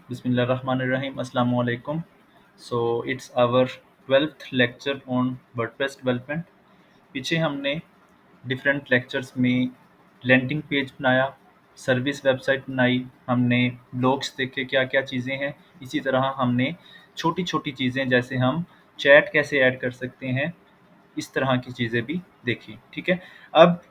Bismillahirrahmanirrahim. Assalamu alaikum. So it's our 12th lecture on WordPress development. पीछे हमने different lectures में landing page बनाया, service website बनाई, हमने ब्लॉग्स देखे क्या क्या चीज़ें हैं। इसी तरह हमने छोटी छोटी चीज़ें जैसे हम चैट कैसे ऐड कर सकते हैं, इस तरह की चीज़ें भी देखी। ठीक है, अब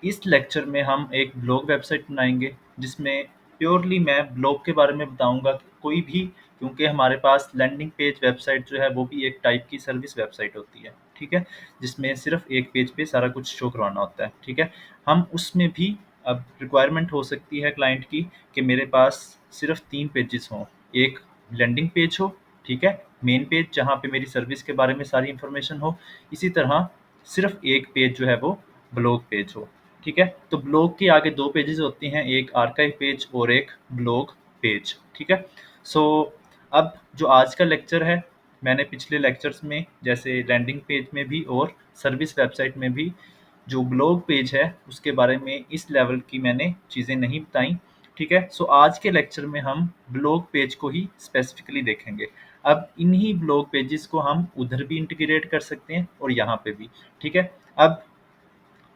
इस लेक्चर में हम एक ब्लॉग वेबसाइट बनाएंगे जिसमें प्योरली मैं ब्लॉग के बारे में बताऊंगा कि कोई भी, क्योंकि हमारे पास लैंडिंग पेज वेबसाइट जो है वो भी एक टाइप की सर्विस वेबसाइट होती है। ठीक है, जिसमें सिर्फ एक पेज पे सारा कुछ शो करवाना होता है। ठीक है, हम उसमें भी अब रिक्वायरमेंट हो सकती है क्लाइंट की कि मेरे पास सिर्फ 3 पेजेस हों। एक लैंडिंग पेज हो, ठीक है, मेन पेज जहाँ पे मेरी सर्विस के बारे में सारी इन्फॉर्मेशन हो। इसी तरह सिर्फ एक पेज जो है वो ब्लॉग पेज हो। ठीक है, तो ब्लॉग के आगे 2 पेजेस होते हैं, एक आर्काइव पेज और एक ब्लॉग पेज। ठीक है, सो अब जो आज का लेक्चर है, मैंने पिछले लेक्चर्स में जैसे लैंडिंग पेज में भी और सर्विस वेबसाइट में भी जो ब्लॉग पेज है उसके बारे में इस लेवल की मैंने चीज़ें नहीं बताई। ठीक है, सो आज के लेक्चर में हम ब्लॉग पेज को ही स्पेसिफिकली देखेंगे। अब इन्हीं ब्लॉग पेजेस को हम उधर भी इंटीग्रेट कर सकते हैं और यहाँ पे भी। ठीक है, अब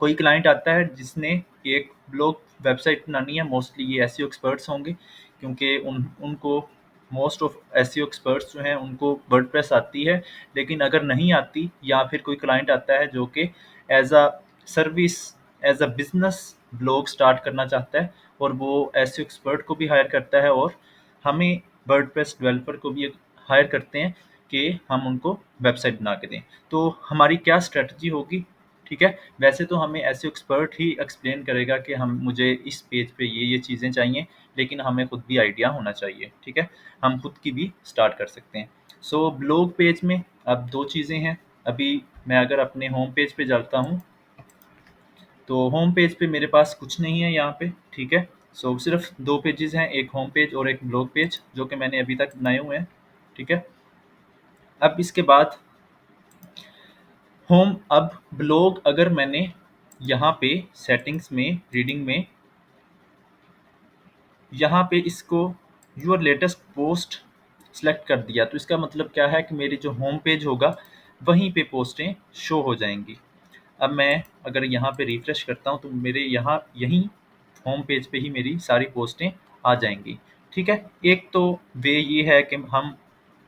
कोई क्लाइंट आता है जिसने एक ब्लॉग वेबसाइट बनानी है, मोस्टली ये एसईओ एक्सपर्ट्स होंगे, क्योंकि उनको मोस्ट ऑफ एसईओ एक्सपर्ट्स जो हैं उनको वर्डप्रेस आती है। लेकिन अगर नहीं आती, या फिर कोई क्लाइंट आता है जो कि as a service, as a business blog start करना चाहता है, और वो एसईओ एक्सपर्ट को भी हायर करता है और हमें वर्डप्रेस डेवलपर को भी हायर करते हैं कि हम उनको वेबसाइट बना के दें। तो हमारी क्या स्ट्रेटजी होगी? ठीक है, वैसे तो हमें एसईओ एक्सपर्ट ही एक्सप्लेन करेगा कि हम मुझे इस पेज पे ये चीज़ें चाहिए, लेकिन हमें खुद भी आइडिया होना चाहिए। ठीक है, हम खुद की भी स्टार्ट कर सकते हैं। सो ब्लॉग पेज में अब 2 चीज़ें हैं। अभी मैं अगर अपने होम पेज पे जाता हूँ तो होम पेज पे मेरे पास कुछ नहीं है यहाँ पे। ठीक है, सो सिर्फ 2 पेजेस हैं, एक होम पेज और एक ब्लॉग पेज, जो कि मैंने अभी तक बनाए हुए हैं। ठीक है, अब इसके बाद होम, अब ब्लॉग अगर मैंने यहाँ पे सेटिंग्स में, रीडिंग में, यहाँ पे इसको योर लेटेस्ट पोस्ट सेलेक्ट कर दिया, तो इसका मतलब क्या है कि मेरी जो होम पेज होगा वहीं पे पोस्टें शो हो जाएंगी। अब मैं अगर यहाँ पे रिफ्रेश करता हूँ तो मेरे यहाँ यहीं होम पेज पे ही मेरी सारी पोस्टें आ जाएंगी। ठीक है, एक तो वे ये है कि हम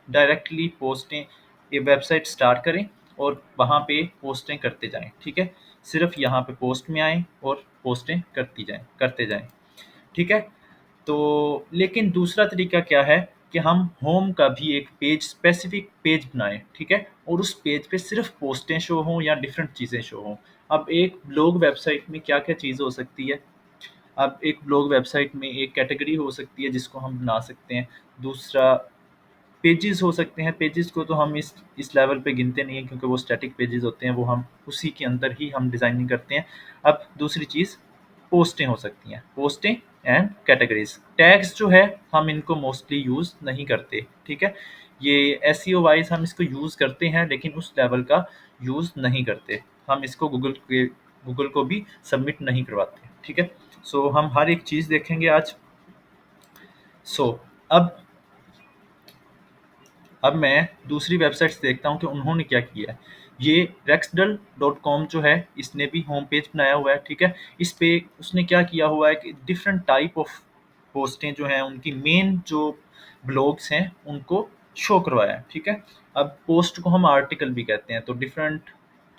डायरेक्टली पोस्टें, ये वेबसाइट स्टार्ट करें और वहाँ पे पोस्टें करते जाएं। ठीक है, सिर्फ यहाँ पे पोस्ट में आएँ और पोस्टें करते जाएं। ठीक है, तो लेकिन दूसरा तरीका क्या है कि हम होम का भी एक पेज, स्पेसिफिक पेज बनाएं। ठीक है, और उस पेज पे सिर्फ पोस्टें शो हों या डिफरेंट चीज़ें शो हों। अब एक ब्लॉग वेबसाइट में क्या क्या चीज़ हो सकती है? अब एक ब्लॉग वेबसाइट में एक कैटेगरी हो सकती है जिसको हम बना सकते हैं। दूसरा पेजेस हो सकते हैं। पेजेस को तो हम इस लेवल पे गिनते नहीं हैं, क्योंकि वो स्टैटिक पेजेस होते हैं, वो हम उसी के अंदर ही हम डिज़ाइनिंग करते हैं। अब दूसरी चीज़ पोस्टें हो सकती हैं, पोस्टें एंड कैटेगरीज। टैग्स जो है हम इनको मोस्टली यूज़ नहीं करते। ठीक है, ये एसईओ वाइज हम इसको यूज़ करते हैं, लेकिन उस लेवल का यूज़ नहीं करते। हम इसको गूगल को भी सबमिट नहीं करवाते। ठीक है, सो हम हर एक चीज़ देखेंगे आज। सो अब अब मैं दूसरी वेबसाइट्स देखता हूँ कि उन्होंने क्या किया है। ये rexdal.com जो है, इसने भी होम पेज बनाया हुआ है। ठीक है, इस पे उसने क्या किया हुआ है कि डिफरेंट टाइप ऑफ पोस्टें जो हैं, उनकी मेन जो ब्लॉग्स हैं उनको शो करवाया है। ठीक है, अब पोस्ट को हम आर्टिकल भी कहते हैं, तो डिफरेंट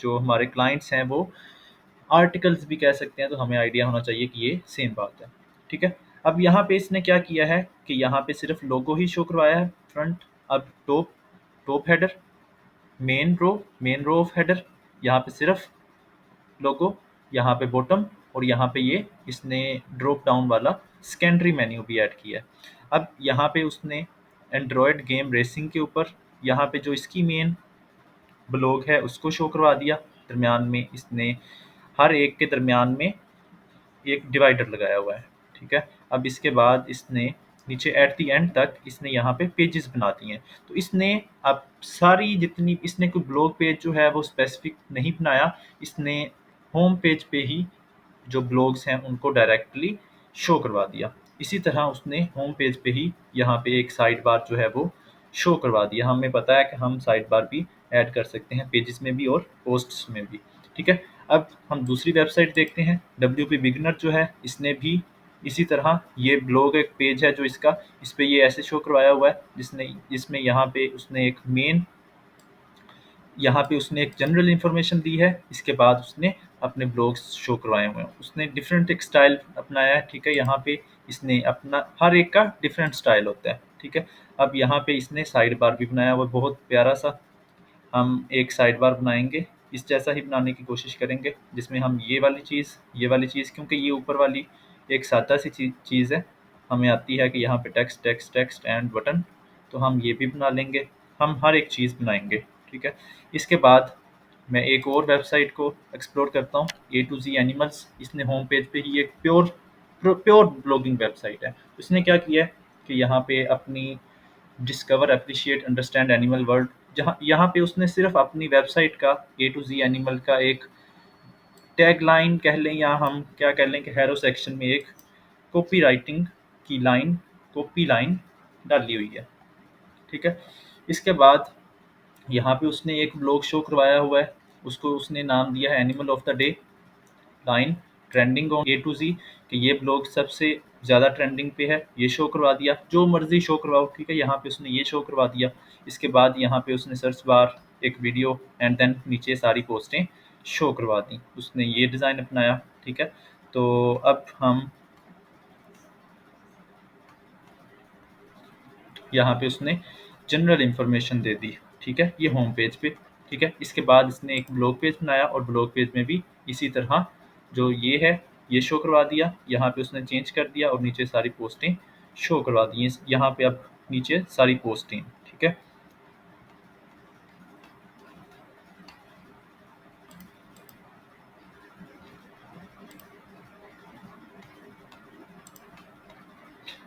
जो हमारे क्लाइंट्स हैं वो आर्टिकल्स भी कह सकते हैं, तो हमें आइडिया होना चाहिए कि ये सेम बात है। ठीक है, अब यहाँ पे इसने क्या किया है कि यहाँ पे सिर्फ लोगो ही शो करवाया है, फ्रंट। अब top top header, main row of header, यहाँ पे सिर्फ लोगो, यहाँ पे बॉटम, और यहाँ पे ये इसने ड्रॉप डाउन वाला सेकेंडरी मेन्यू भी ऐड किया है। अब यहाँ पे उसने एंड्रॉयड गेम रेसिंग के ऊपर यहाँ पे जो इसकी मेन ब्लॉग है उसको शो करवा दिया। दरमियान में इसने हर एक के दरमियान में एक डिवाइडर लगाया हुआ है। ठीक है, अब इसके बाद इसने नीचे एट द एंड तक इसने यहाँ पे पेजेस बना दिए हैं। तो इसने अब सारी जितनी, इसने कोई ब्लॉग पेज जो है वो स्पेसिफिक नहीं बनाया, इसने होम पेज पे ही जो ब्लॉग्स हैं उनको डायरेक्टली शो करवा दिया। इसी तरह उसने होम पेज पे ही यहाँ पे एक साइड बार जो है वो शो करवा दिया। हमें पता है कि हम साइड बार भी ऐड कर सकते हैं पेजेस में भी और पोस्ट्स में भी। ठीक है, अब हम दूसरी वेबसाइट देखते हैं। WP बिगिनर जो है इसने भी इसी तरह ये ब्लॉग एक पेज है जो इसका, इस पे ये ऐसे शो करवाया हुआ है जिसमें यहाँ पे उसने एक मेन, यहाँ पे उसने एक जनरल इन्फॉर्मेशन दी है, इसके बाद उसने अपने ब्लॉग्स शो करवाए हुए हैं। उसने डिफरेंट एक स्टाइल अपनाया है। ठीक है, यहाँ पे इसने अपना हर एक का डिफरेंट स्टाइल होता है। ठीक है, अब यहाँ पे इसने साइड बार भी बनाया हुआ है बहुत प्यारा सा। हम एक साइड बार बनाएंगे, इस जैसा ही बनाने की कोशिश करेंगे जिसमें हम ये वाली चीज़ क्योंकि ये ऊपर वाली एक सादा सी चीज़ है, हमें आती है कि यहाँ पे text text text and button, तो हम ये भी बना लेंगे। हम हर एक चीज़ बनाएंगे। ठीक है, इसके बाद मैं एक और वेबसाइट को एक्सप्लोर करता हूँ, A to Z एनिमल्स। इसने होम पेज पे ही एक प्योर प्योर ब्लॉगिंग वेबसाइट है। उसने क्या किया है कि यहाँ पे अपनी discover appreciate understand animal world, जहाँ यहाँ पे उसने सिर्फ अपनी वेबसाइट का A to Z एनिमल का एक टैग लाइन कह लें या हम क्या कह लें कि हैरो सेक्शन में एक कॉपी राइटिंग की लाइन, कॉपी लाइन डाली हुई है। ठीक है, इसके बाद यहाँ पे उसने एक ब्लॉग शो करवाया हुआ है, उसको उसने नाम दिया है animal of the day line trending on A to Z, कि ये ब्लॉग सबसे ज़्यादा ट्रेंडिंग पे है, ये शो करवा दिया। जो मर्जी शो करवाओ, ठीक है, यहाँ पे उसने ये शो करवा दिया। इसके बाद यहाँ पे उसने सर्च बार एक वीडियो एंड देन नीचे सारी पोस्टें शो करवा दी। उसने ये डिज़ाइन अपनाया। ठीक है, तो अब हम यहाँ पे उसने जनरल इन्फॉर्मेशन दे दी। ठीक है, ये होम पेज पे। ठीक है, इसके बाद इसने एक ब्लॉग पेज बनाया और ब्लॉग पेज में भी इसी तरह जो ये है ये शो करवा दिया। यहाँ पे उसने चेंज कर दिया और नीचे सारी पोस्टें शो करवा दी। यहाँ पे अब नीचे सारी पोस्टें। ठीक है,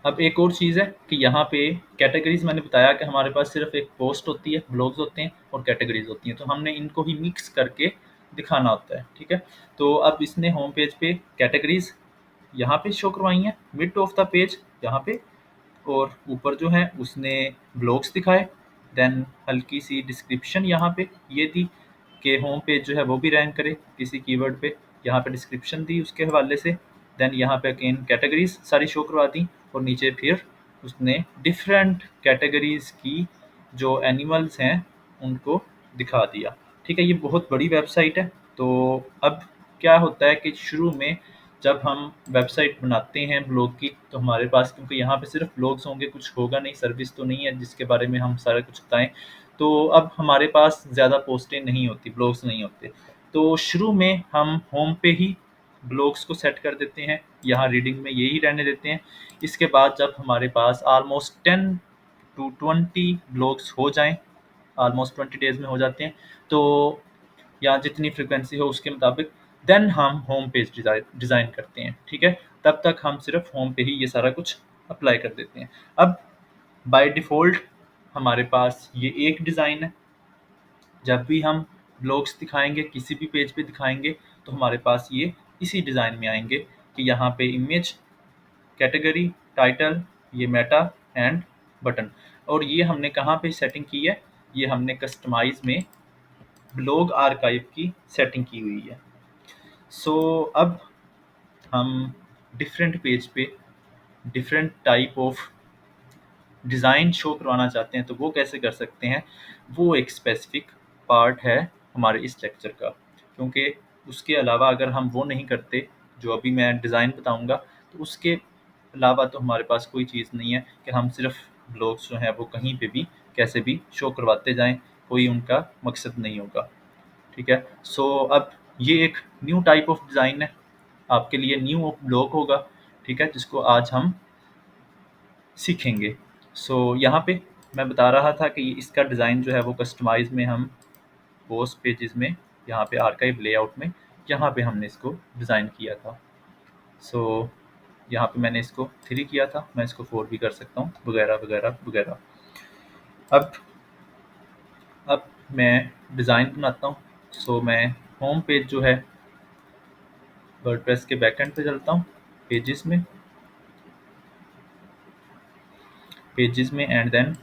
अब एक और चीज़ है कि यहाँ पे कैटेगरीज, मैंने बताया कि हमारे पास सिर्फ एक पोस्ट होती है, ब्लॉग्स होते हैं और कैटेगरीज होती हैं, तो हमने इनको ही मिक्स करके दिखाना होता है। ठीक है, तो अब इसने होम पेज पे कैटेगरीज यहाँ पे शो करवाई हैं, मिड ऑफ द पेज यहाँ पे, और ऊपर जो है उसने ब्लॉग्स दिखाए। देन हल्की सी डिस्क्रिप्शन यहाँ पे ये दी कि होम पेज जो है वो भी रैंक करे किसी कीवर्ड पे, यहाँ पे डिस्क्रिप्शन दी उसके हवाले से। देन यहाँ पे अगेन कैटेगरीज सारी शो करवा दी और नीचे फिर उसने डिफरेंट कैटेगरीज की जो एनिमल्स हैं उनको दिखा दिया। ठीक है, ये बहुत बड़ी वेबसाइट है। तो अब क्या होता है कि शुरू में जब हम वेबसाइट बनाते हैं ब्लॉग की, तो हमारे पास, क्योंकि यहाँ पे सिर्फ ब्लॉग्स होंगे, कुछ होगा नहीं, सर्विस तो नहीं है जिसके बारे में हम सारा कुछ बताएं, तो अब हमारे पास ज़्यादा पोस्टें नहीं होती, ब्लॉग्स नहीं होते। तो शुरू में हम होम पे ही ब्लॉग्स को सेट कर देते हैं, यहाँ रीडिंग में यही रहने देते हैं। इसके बाद जब हमारे पास ऑलमोस्ट 10 to 20 ब्लॉग्स हो जाएं, ऑलमोस्ट 20 डेज में हो जाते हैं, तो या जितनी फ्रिक्वेंसी हो उसके मुताबिक, देन हम होम पेज डिज़ाइन करते हैं। ठीक है, तब तक हम सिर्फ होम पे ही ये सारा कुछ अप्लाई कर देते हैं। अब बाय डिफ़ॉल्ट हमारे पास ये एक डिज़ाइन है। जब भी हम ब्लॉग्स दिखाएंगे, किसी भी पेज पे दिखाएंगे, तो हमारे पास ये इसी डिज़ाइन में आएंगे कि यहाँ पे इमेज, कैटेगरी, टाइटल, ये मेटा एंड बटन। और ये हमने कहाँ पे सेटिंग की है? ये हमने कस्टमाइज में ब्लॉग आर्काइव की सेटिंग की हुई है। सो अब हम डिफरेंट पेज पे different type of design show करवाना चाहते हैं, तो वो कैसे कर सकते हैं? वो एक स्पेसिफिक पार्ट है हमारे इस लेक्चर का, क्योंकि उसके अलावा अगर हम वो नहीं करते जो अभी मैं डिज़ाइन बताऊंगा, तो उसके अलावा तो हमारे पास कोई चीज़ नहीं है कि हम सिर्फ ब्लॉग्स जो हैं वो कहीं पे भी कैसे भी शो करवाते जाएं, कोई उनका मकसद नहीं होगा। ठीक है, सो अब ये एक न्यू टाइप ऑफ डिज़ाइन है, आपके लिए न्यू ब्लॉग होगा। ठीक है, जिसको आज हम सीखेंगे। सो यहाँ पे मैं बता रहा था कि इसका डिज़ाइन जो है वो कस्टमाइज़ में हम पोस्ट पेजेस में, यहाँ पे आर्काइव लेआउट में, यहाँ पे हमने इसको डिज़ाइन किया था। सो यहाँ पे मैंने इसको 3 किया था, मैं इसको 4 भी कर सकता हूँ, वगैरह वगैरह वगैरह। अब अब मैं डिज़ाइन बनाता हूँ। सो मैं होम पेज जो है वर्डप्रेस के बैकएंड पे चलता हूँ, पेजेस में। पेजेस में एंड देन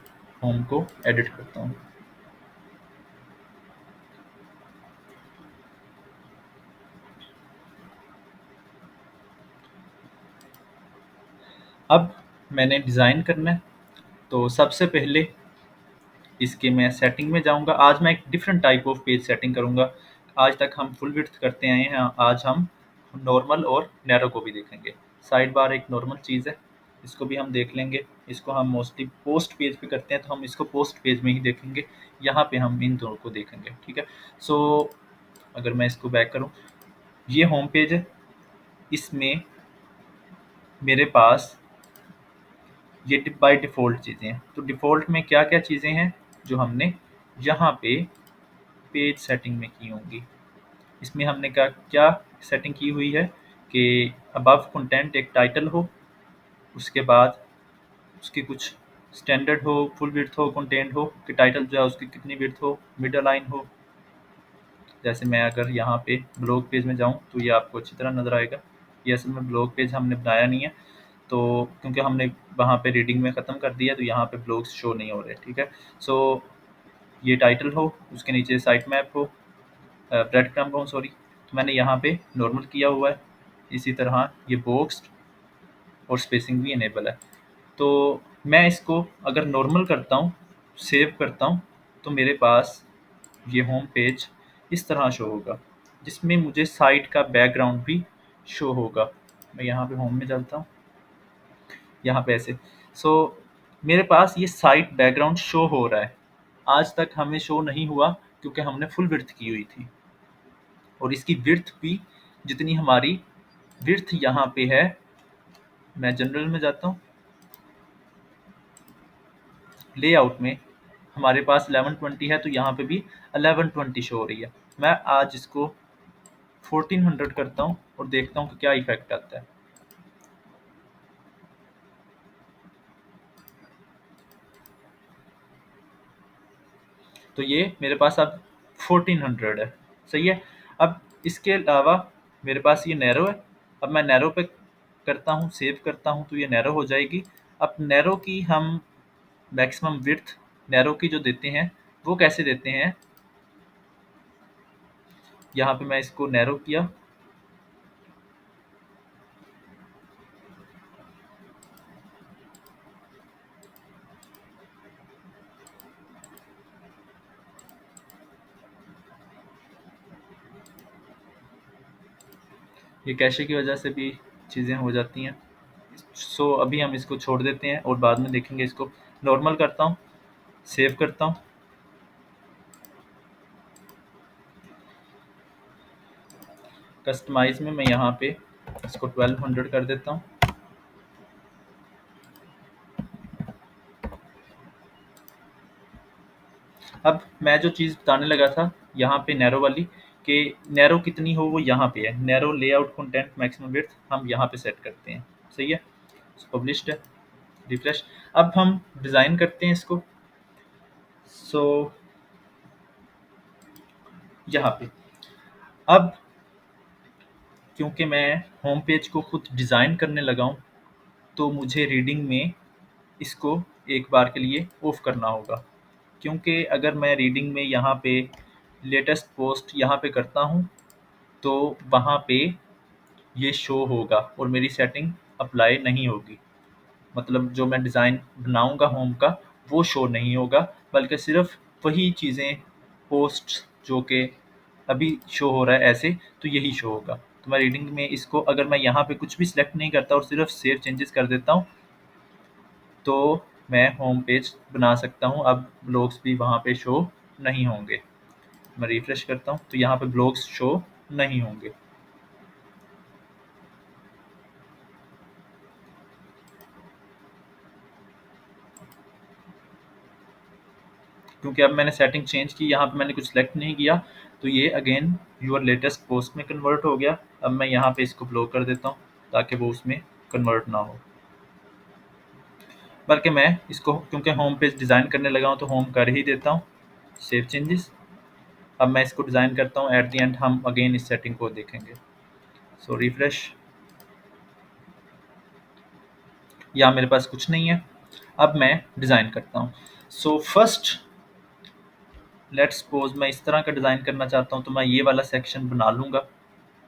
होम को एडिट करता हूँ। अब मैंने डिज़ाइन करना है, तो सबसे पहले इसके मैं सेटिंग में जाऊंगा। आज मैं एक different type of page setting करूंगा। आज तक हम फुल विड्थ करते आए हैं, आज हम नॉर्मल और नैरो को भी देखेंगे। साइड बार एक नॉर्मल चीज़ है, इसको भी हम देख लेंगे। इसको हम मोस्टली पोस्ट पेज पे करते हैं, तो हम इसको पोस्ट पेज में ही देखेंगे। यहाँ पे हम इन दोनों को देखेंगे, ठीक है। सो अगर मैं इसको बैक करूँ, ये होम पेज है, इसमें मेरे पास ये बाय डिफ़ॉल्ट चीज़ें हैं। तो डिफ़ॉल्ट में क्या क्या चीज़ें हैं जो हमने यहाँ पे पेज सेटिंग में की होंगी। इसमें हमने क्या सेटिंग की हुई है कि अबव कंटेंट एक टाइटल हो, उसके बाद उसकी कुछ स्टैंडर्ड हो, फुल विड्थ हो, कंटेंट हो कि टाइटल जो है उसकी कितनी विड्थ हो, मिडल लाइन हो। जैसे मैं अगर यहाँ पे ब्लॉग पेज में जाऊँ तो ये आपको अच्छी तरह नज़र आएगा। ये असल में ब्लॉग पेज हमने बनाया नहीं है, तो क्योंकि हमने वहाँ पे रीडिंग में ख़त्म कर दिया, तो यहाँ पे ब्लॉग्स शो नहीं हो रहे, ठीक है। सो ये टाइटल हो, उसके नीचे साइट मैप हो, ब्रेड क्रम्ब हो, सॉरी, तो मैंने यहाँ पे नॉर्मल किया हुआ है। इसी तरह ये बॉक्स और स्पेसिंग भी इनेबल है। तो मैं इसको अगर नॉर्मल करता हूँ, सेव करता हूँ, तो मेरे पास ये होम पेज इस तरह शो होगा, जिसमें मुझे साइट का बैकग्राउंड भी शो होगा। मैं यहाँ पे होम में चलता हूँ, यहाँ पे ऐसे। सो मेरे पास ये साइट बैकग्राउंड शो हो रहा है। आज तक हमें शो नहीं हुआ क्योंकि हमने फुल विड्थ की हुई थी, और इसकी विड्थ भी जितनी हमारी विड्थ यहाँ पे है, मैं जनरल में जाता हूँ, लेआउट में हमारे पास 1120 है, तो यहाँ पे भी 1120 शो हो रही है। मैं आज इसको 1400 करता हूँ और देखता हूँ कि क्या इफेक्ट आता है। तो ये मेरे पास अब 1400 है, सही है। अब इसके अलावा मेरे पास ये नैरो है। अब मैं नैरो पे करता हूँ, सेव करता हूँ, तो ये नैरो हो जाएगी। अब नैरो की हम मैक्सिमम विड्थ नैरो की जो देते हैं वो कैसे देते हैं, यहाँ पे मैं इसको नैरो किया, ये कैशे की वजह से भी चीज़ें हो जाती हैं। सो अभी हम इसको छोड़ देते हैं और बाद में देखेंगे। इसको नॉर्मल करता हूँ, सेव करता हूँ, कस्टमाइज में मैं यहाँ पे इसको 1200 कर देता हूँ। अब मैं जो चीज़ बताने लगा था यहाँ पे नैरो वाली, कि नैरो कितनी हो वो यहाँ पे है। Narrow layout content maximum width हम यहाँ पे सेट करते हैं, सही है। पब्लिश्ड है, रिफ्रेश। अब हम डिज़ाइन करते हैं इसको। सो यहाँ पे अब क्योंकि मैं होम पेज को खुद डिज़ाइन करने लगा हूँ, तो मुझे रीडिंग में इसको एक बार के लिए ऑफ करना होगा। क्योंकि अगर मैं रीडिंग में यहाँ पे लेटेस्ट पोस्ट यहाँ पे करता हूँ, तो वहाँ पे ये शो होगा और मेरी सेटिंग अप्लाई नहीं होगी। मतलब जो मैं डिज़ाइन बनाऊँगा होम का, वो शो नहीं होगा, बल्कि सिर्फ वही चीज़ें, पोस्ट जो कि अभी शो हो रहा है ऐसे, तो यही शो होगा। तो मैं रीडिंग में इसको अगर मैं यहाँ पे कुछ भी सिलेक्ट नहीं करता और सिर्फ सेव चेंजेस कर देता हूँ, तो मैं होम पेज बना सकता हूँ। अब ब्लॉग्स भी वहाँ पे शो नहीं होंगे। मैं रिफ्रेश करता हूँ, तो यहाँ पे ब्लॉग्स शो नहीं होंगे। क्योंकि अब मैंने सेटिंग चेंज की, यहाँ पे मैंने कुछ सेलेक्ट नहीं किया, तो ये अगेन यूर लेटेस्ट पोस्ट में कन्वर्ट हो गया। अब मैं यहाँ पे इसको ब्लॉक कर देता हूँ ताकि वो उसमें कन्वर्ट ना हो। बल्कि मैं इसको क्योंकि होम पेज डिज़ाइन करने लगा हूँ, तो होम कर ही देता हूँ, सेव चेंजेस। अब मैं इसको डिज़ाइन करता हूँ, एट द एंड हम अगेन इस सेटिंग को देखेंगे। सो रिफ्रेश, यहाँ मेरे पास कुछ नहीं है। अब मैं डिज़ाइन करता हूँ। सो फर्स्ट लेट्स सपोज मैं इस तरह का डिज़ाइन करना चाहता हूँ, तो मैं ये वाला सेक्शन बना लूँगा।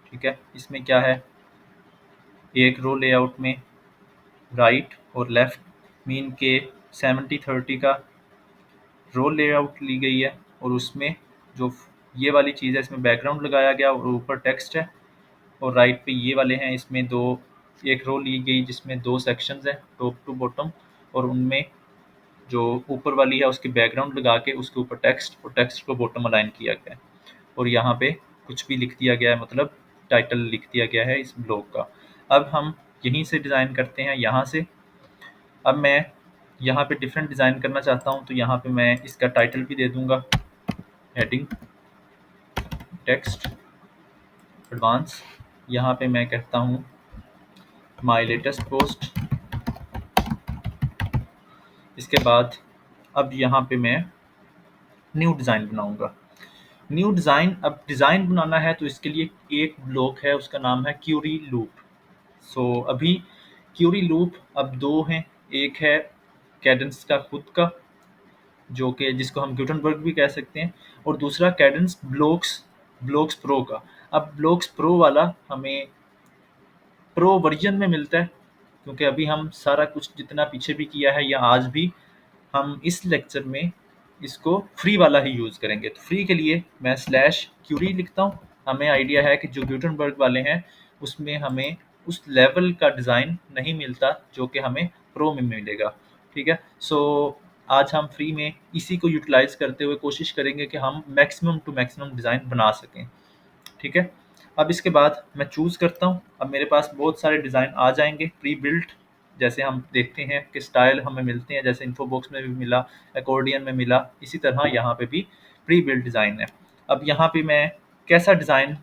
ठीक है, इसमें क्या है, एक रो लेआउट में राइट और लेफ्ट मीन के 70-30 का रो लेआउट ली गई है, और उसमें जो ये वाली चीज़ है इसमें बैकग्राउंड लगाया गया और ऊपर टेक्स्ट है, और राइट पे ये वाले हैं, इसमें दो एक रो ली गई जिसमें दो सेक्शंस हैं टॉप टू बॉटम, और उनमें जो ऊपर वाली है उसकी बैकग्राउंड लगा के उसके ऊपर टेक्स्ट और टेक्स्ट को बॉटम अलाइन किया गया है, और यहाँ पे कुछ भी लिख दिया गया है, मतलब टाइटल लिख दिया गया है इस ब्लॉग का। अब हम यहीं से डिज़ाइन करते हैं, यहाँ से। अब मैं यहाँ पे डिफरेंट डिज़ाइन करना चाहता हूँ, तो यहाँ पे मैं इसका टाइटल भी दे दूँगा, हेडिंग टेक्स्ट एडवांस। यहाँ पे मैं कहता हूँ माय लेटेस्ट पोस्ट। इसके बाद अब यहाँ पे मैं न्यू डिज़ाइन बनाऊँगा। न्यू डिज़ाइन, अब डिज़ाइन बनाना है तो इसके लिए एक ब्लॉक है, उसका नाम है क्यूरी लूप। सो अभी क्यूरी लूप अब दो हैं, एक है कैडेंस का खुद का, जो कि जिसको हम गुटेनबर्ग भी कह सकते हैं, और दूसरा कैडेंस ब्लॉक्स ब्लॉक्स प्रो का। अब ब्लॉक्स प्रो वाला हमें प्रो वर्जन में मिलता है, क्योंकि अभी हम सारा कुछ जितना पीछे भी किया है या आज भी, हम इस लेक्चर में इसको फ्री वाला ही यूज़ करेंगे। तो फ्री के लिए मैं स्लैश क्यूरी लिखता हूँ। हमें आइडिया है कि जो गुटेनबर्ग वाले हैं उसमें हमें उस लेवल का डिज़ाइन नहीं मिलता जो कि हमें प्रो में मिलेगा। ठीक है, सो आज हम फ्री में इसी को यूटिलाइज करते हुए कोशिश करेंगे कि हम मैक्सिमम टू मैक्सिमम डिज़ाइन बना सकें। ठीक है, अब इसके बाद मैं चूज़ करता हूँ। अब मेरे पास बहुत सारे डिज़ाइन आ जाएंगे प्री बिल्ट, जैसे हम देखते हैं कि स्टाइल हमें मिलते हैं, जैसे इन्फोबॉक्स में भी मिला, अकॉर्डियन में मिला, इसी तरह यहाँ पे भी प्री बिल्ट डिज़ाइन है। अब यहाँ पे मैं कैसा डिज़ाइन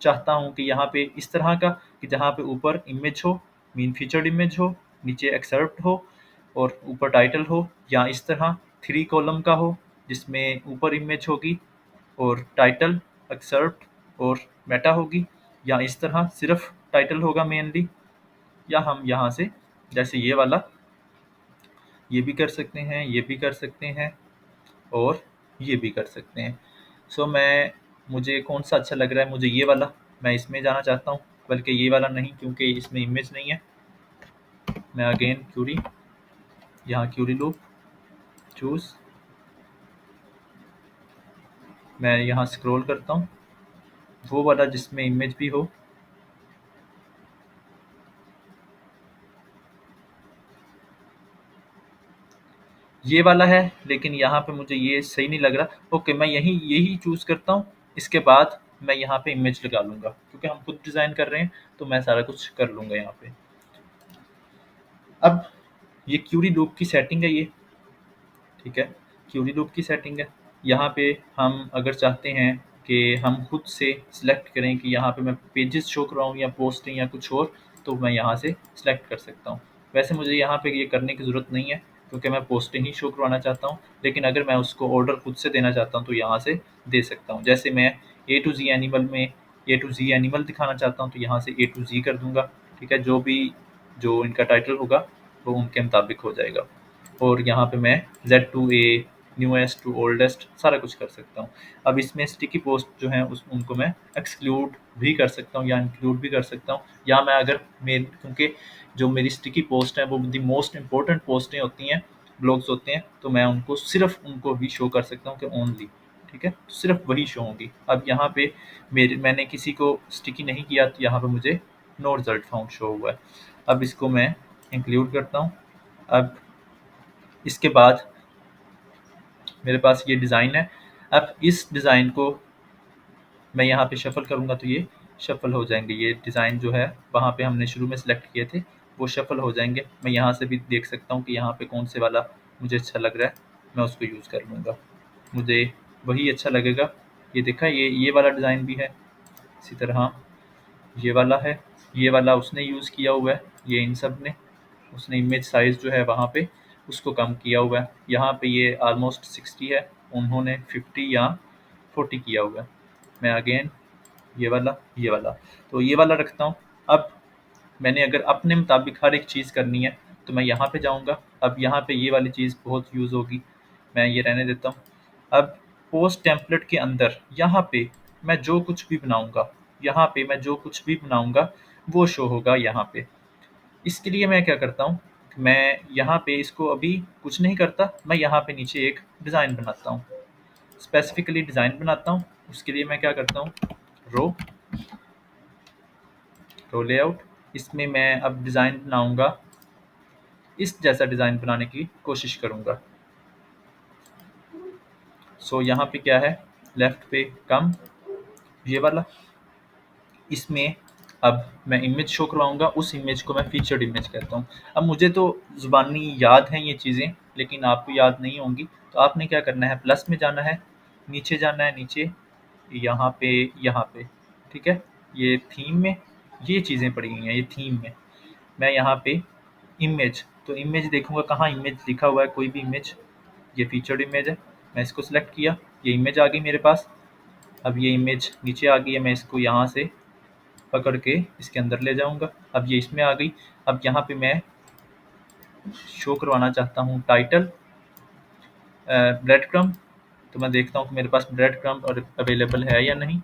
चाहता हूँ कि यहाँ पे इस तरह का, कि जहाँ पे ऊपर इमेज हो, मीन फीचर्ड इमेज हो, नीचे एक्सर्प्ट हो और ऊपर टाइटल हो, या इस तरह 3 कॉलम का हो जिसमें ऊपर इमेज होगी और टाइटल, एक्सर्प्ट और मेटा होगी, या इस तरह सिर्फ टाइटल होगा मेनली, या हम यहाँ से जैसे ये वाला ये भी कर सकते हैं, ये भी कर सकते हैं और ये भी कर सकते हैं। सो मैं मुझे कौन सा अच्छा लग रहा है, मुझे ये वाला, मैं इसमें जाना चाहता हूँ, बल्कि ये वाला नहीं क्योंकि इसमें इमेज नहीं है। मैं अगेन क्यूरी, यहाँ क्यूरी लूप चूज़, मैं यहाँ स्क्रॉल करता हूँ, वो वाला जिसमें इमेज भी हो। ये वाला है, लेकिन यहाँ पे मुझे ये सही नहीं लग रहा। ओके, मैं यही चूज़ करता हूँ। इसके बाद मैं यहाँ पे इमेज लगा लूँगा, क्योंकि हम खुद डिज़ाइन कर रहे हैं तो मैं सारा कुछ कर लूँगा यहाँ पे। अब ये क्यूरी लूप की सेटिंग है ये। ठीक है, क्यूरी लूप की सेटिंग है। यहाँ पे हम अगर चाहते हैं कि हम खुद से सिलेक्ट करें कि यहाँ पे मैं पेजेस शो करवाऊँ या पोस्टिंग या कुछ और, तो मैं यहाँ से सिलेक्ट कर सकता हूँ। वैसे मुझे यहाँ पे ये करने की ज़रूरत नहीं है, क्योंकि मैं पोस्टिंग ही शो करवाना चाहता हूँ, लेकिन अगर मैं उसको ऑर्डर खुद से देना चाहता हूँ तो यहाँ से दे सकता हूँ। जैसे मैं ए टू जी एनिमल में ए टू जी एनिमल दिखाना चाहता हूँ, तो यहाँ से ए टू जी कर दूँगा। ठीक है, जो इनका टाइटल होगा वो उनके मुताबिक हो जाएगा। और यहाँ पे मैं Z to A, newest to oldest सारा कुछ कर सकता हूँ। अब इसमें स्टिकी पोस्ट जो हैं उनको मैं एक्सक्लूड भी कर सकता हूँ या इंक्लूड भी कर सकता हूँ, या मैं अगर मेरे, क्योंकि जो मेरी स्टिकी पोस्ट है वो दी मोस्ट इंपॉर्टेंट पोस्टें होती हैं, ब्लॉग्स होते हैं, तो मैं उनको सिर्फ उनको भी शो कर सकता हूँ कि ओनली। ठीक है, तो सिर्फ वही शो होंगी। अब यहाँ पे मैंने किसी को स्टिकी नहीं किया, तो यहाँ पे मुझे नो रिजल्ट फाउंड शो हुआ है। अब इसको मैं इंक्लूड करता हूँ। अब इसके बाद मेरे पास ये डिज़ाइन है। अब इस डिज़ाइन को मैं यहाँ पे शफ़ल करूँगा तो ये शफ़ल हो जाएंगे। ये डिज़ाइन जो है वहाँ पे हमने शुरू में सेलेक्ट किए थे वो शफ़ल हो जाएंगे। मैं यहाँ से भी देख सकता हूँ कि यहाँ पे कौन से वाला मुझे अच्छा लग रहा है, मैं उसको यूज़ कर लूँगा, मुझे वही अच्छा लगेगा। ये देखा, ये वाला डिज़ाइन भी है, इसी तरह ये वाला है, ये वाला उसने यूज़ किया हुआ है, ये इन सब ने, उसने इमेज साइज़ जो है वहाँ पे उसको कम किया हुआ है। यहाँ पे ये ऑलमोस्ट 60 है, उन्होंने 50 या 40 किया हुआ है। मैं अगेन ये वाला, तो ये वाला रखता हूँ। अब मैंने अगर अपने मुताबिक हर एक चीज़ करनी है तो मैं यहाँ पे जाऊँगा, अब यहाँ पे ये वाली चीज़ बहुत यूज़ होगी, मैं ये रहने देता हूँ। अब पोस्ट टेम्पलेट के अंदर यहाँ पे मैं जो कुछ भी बनाऊँगा, यहाँ पे मैं जो कुछ भी बनाऊँगा वो शो होगा यहाँ पे। इसके लिए मैं क्या करता हूँ, मैं यहाँ पे इसको अभी कुछ नहीं करता, मैं यहाँ पे नीचे एक डिज़ाइन बनाता हूँ, स्पेसिफिकली डिज़ाइन बनाता हूँ। उसके लिए मैं क्या करता हूँ, रो रो लेआउट, इसमें मैं अब डिज़ाइन बनाऊँगा, इस जैसा डिज़ाइन बनाने की कोशिश करूँगा। सो यहाँ पे क्या है, लेफ्ट पे कम, ये वाला, इसमें अब मैं इमेज शो करवाऊँगा, उस इमेज को मैं फीचर्ड इमेज कहता हूँ। अब मुझे तो ज़ुबानी याद हैं ये चीज़ें, लेकिन आपको याद नहीं होंगी, तो आपने क्या करना है, प्लस में जाना है, नीचे जाना है, नीचे यहाँ पे, ठीक है? ये थीम में ये चीज़ें पड़ी हुई हैं, ये थीम में। मैं यहाँ पे इमेज, तो इमेज देखूँगा कहाँ इमेज लिखा हुआ है, कोई भी इमेज, ये फीचर्ड इमेज है, मैं इसको सेलेक्ट किया, ये इमेज आ गई मेरे पास। अब ये इमेज नीचे आ गई है, मैं इसको यहाँ से पकड़ के इसके अंदर ले जाऊँगा। अब ये इसमें आ गई। अब यहाँ पे मैं शो करवाना चाहता हूँ टाइटल, ब्रेड क्रम्ब, तो मैं देखता हूँ कि मेरे पास ब्रेड क्रम्ब और अवेलेबल है या नहीं।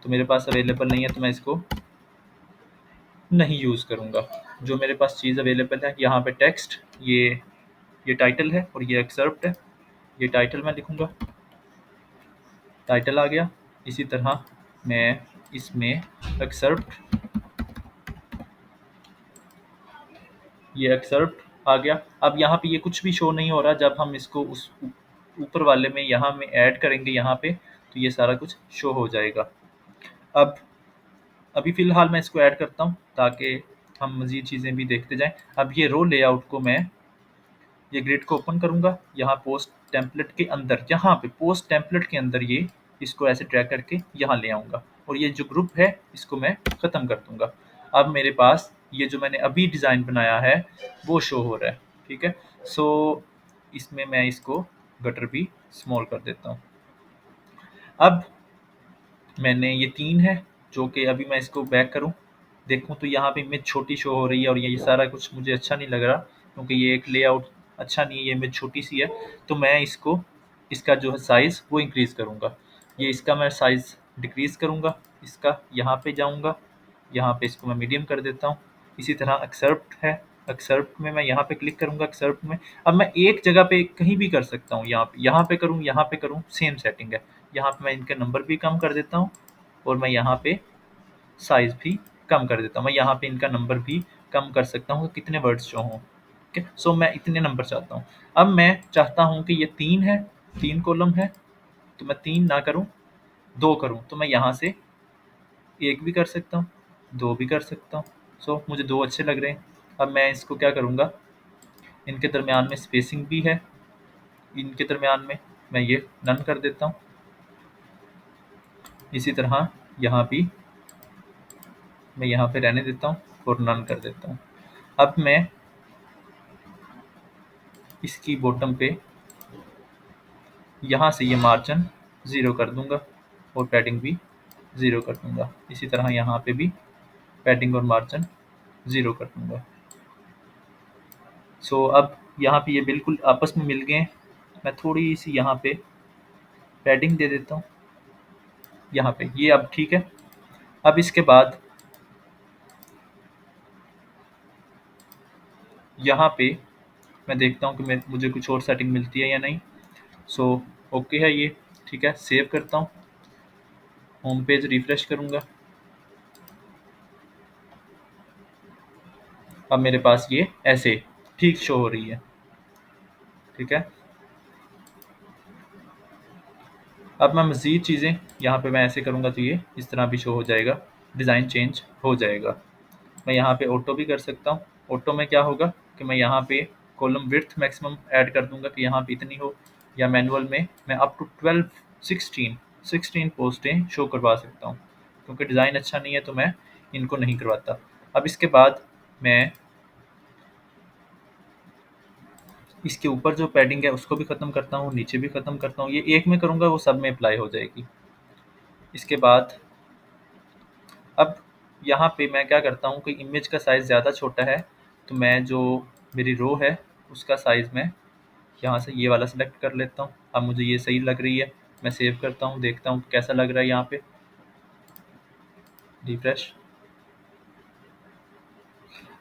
तो मेरे पास अवेलेबल नहीं है, तो मैं इसको नहीं यूज़ करूँगा। जो मेरे पास चीज़ अवेलेबल है, यहाँ पे टेक्स्ट, ये टाइटल है और ये एक्सर्प्ट है, ये टाइटल मैं लिखूँगा, टाइटल आ गया। इसी तरह मैं इसमें एक्सर्प्ट, ये एक्सर्प्ट आ गया। अब यहाँ पे ये कुछ भी शो नहीं हो रहा, जब हम इसको उस ऊपर वाले में यहाँ में ऐड करेंगे यहाँ पे, तो ये सारा कुछ शो हो जाएगा। अब अभी फ़िलहाल मैं इसको ऐड करता हूँ ताकि हम मज़ीद चीज़ें भी देखते जाएँ। अब ये रो लेआउट को मैं, ये ग्रिड को ओपन करूँगा, यहाँ पोस्ट टेम्पलेट के अंदर, यहाँ पे पोस्ट टेम्पलेट के अंदर ये इसको ऐसे ड्रैग करके यहाँ ले आऊँगा और ये जो ग्रुप है इसको मैं ख़त्म कर दूँगा। अब मेरे पास ये जो मैंने अभी डिज़ाइन बनाया है वो शो हो रहा है, ठीक है? सो इसमें मैं इसको गटर भी स्मॉल कर देता हूँ। अब मैंने ये 3 है, जो कि अभी मैं इसको बैक करूँ, देखूँ तो यहाँ पे इमेज छोटी शो हो रही है और ये सारा कुछ मुझे अच्छा नहीं लग रहा, क्योंकि ये एक लेआउट अच्छा नहीं है, ये इमेज छोटी-सी है। तो मैं इसको, इसका जो है साइज़ वो इंक्रीज़ करूँगा। ये इसका मैं साइज़ डिक्रीज़ करूँगा, इसका यहाँ पे जाऊँगा, यहाँ पे इसको मैं मीडियम कर देता हूँ। इसी तरह एक्सर्प्ट है, एक्सर्प्ट में मैं यहाँ पे क्लिक करूँगा, एक्सर्प्ट में अब मैं एक जगह पे कहीं भी कर सकता हूँ, यहाँ पे करूँ, यहाँ पे करूँ, सेम सेटिंग है। यहाँ पे मैं इनके नंबर भी कम कर देता हूँ और मैं यहाँ पे साइज़ भी कम कर देता हूँ। मैं यहाँ पे इनका नंबर भी कम कर सकता हूँ, कितने वर्ड्स शो हों, ठीक है? सो मैं इतने नंबर चाहता हूँ। अब मैं चाहता हूँ कि ये 3 है, 3 कॉलम है, तो मैं 3 ना करूँ, 2 करूँ, तो मैं यहाँ से 1 भी कर सकता हूँ, 2 भी कर सकता हूँ। सो मुझे 2 अच्छे लग रहे हैं। अब मैं इसको क्या करूँगा, इनके दरमियान में स्पेसिंग भी है, इनके दरमियान में मैं ये नन कर देता हूँ। इसी तरह यहाँ भी मैं यहाँ पे रहने देता हूँ और नन कर देता हूँ। अब मैं इसकी बॉटम पे यहाँ से ये मार्जिन 0 कर दूँगा और पैडिंग भी 0 कर दूँगा। इसी तरह यहाँ पे भी पैडिंग और मार्जिन 0 कर दूँगा। सो अब यहाँ पे ये बिल्कुल आपस में मिल गए हैं। मैं थोड़ी-सी यहाँ पे पैडिंग दे देता हूँ, यहाँ पे, ये अब ठीक है। अब इसके बाद यहाँ पे मैं देखता हूँ कि मुझे कुछ और सेटिंग मिलती है या नहीं। सो ओके है ये, ठीक है, सेव करता हूँ, होम पेज रिफ्रेश करूँगा। अब मेरे पास ये ऐसे ठीक शो हो रही है, ठीक है। अब मैं मज़ीद चीज़ें यहाँ पे मैं ऐसे करूँगा तो ये इस तरह भी शो हो जाएगा, डिज़ाइन चेंज हो जाएगा। मैं यहाँ पे ऑटो भी कर सकता हूँ। ऑटो में क्या होगा कि मैं यहाँ पे कॉलम विड्थ मैक्सिमम ऐड कर दूँगा कि यहाँ पे इतनी हो, या मैनुअल में मैं अप टू 12 16 पोस्टें शो करवा सकता हूँ, क्योंकि डिज़ाइन अच्छा नहीं है तो मैं इनको नहीं करवाता। अब इसके बाद मैं इसके ऊपर जो पैडिंग है उसको भी ख़त्म करता हूँ, नीचे भी ख़त्म करता हूँ। ये एक में करूँगा वो सब में अप्लाई हो जाएगी। इसके बाद अब यहाँ पे मैं क्या करता हूँ कि इमेज का साइज़ ज़्यादा छोटा है, तो मैं जो मेरी रो है उसका साइज़ मैं यहाँ से ये वाला सेलेक्ट कर लेता हूँ। अब मुझे ये सही लग रही है, मैं सेव करता हूँ, देखता हूँ कैसा लग रहा है यहाँ पे। रिफ्रेश।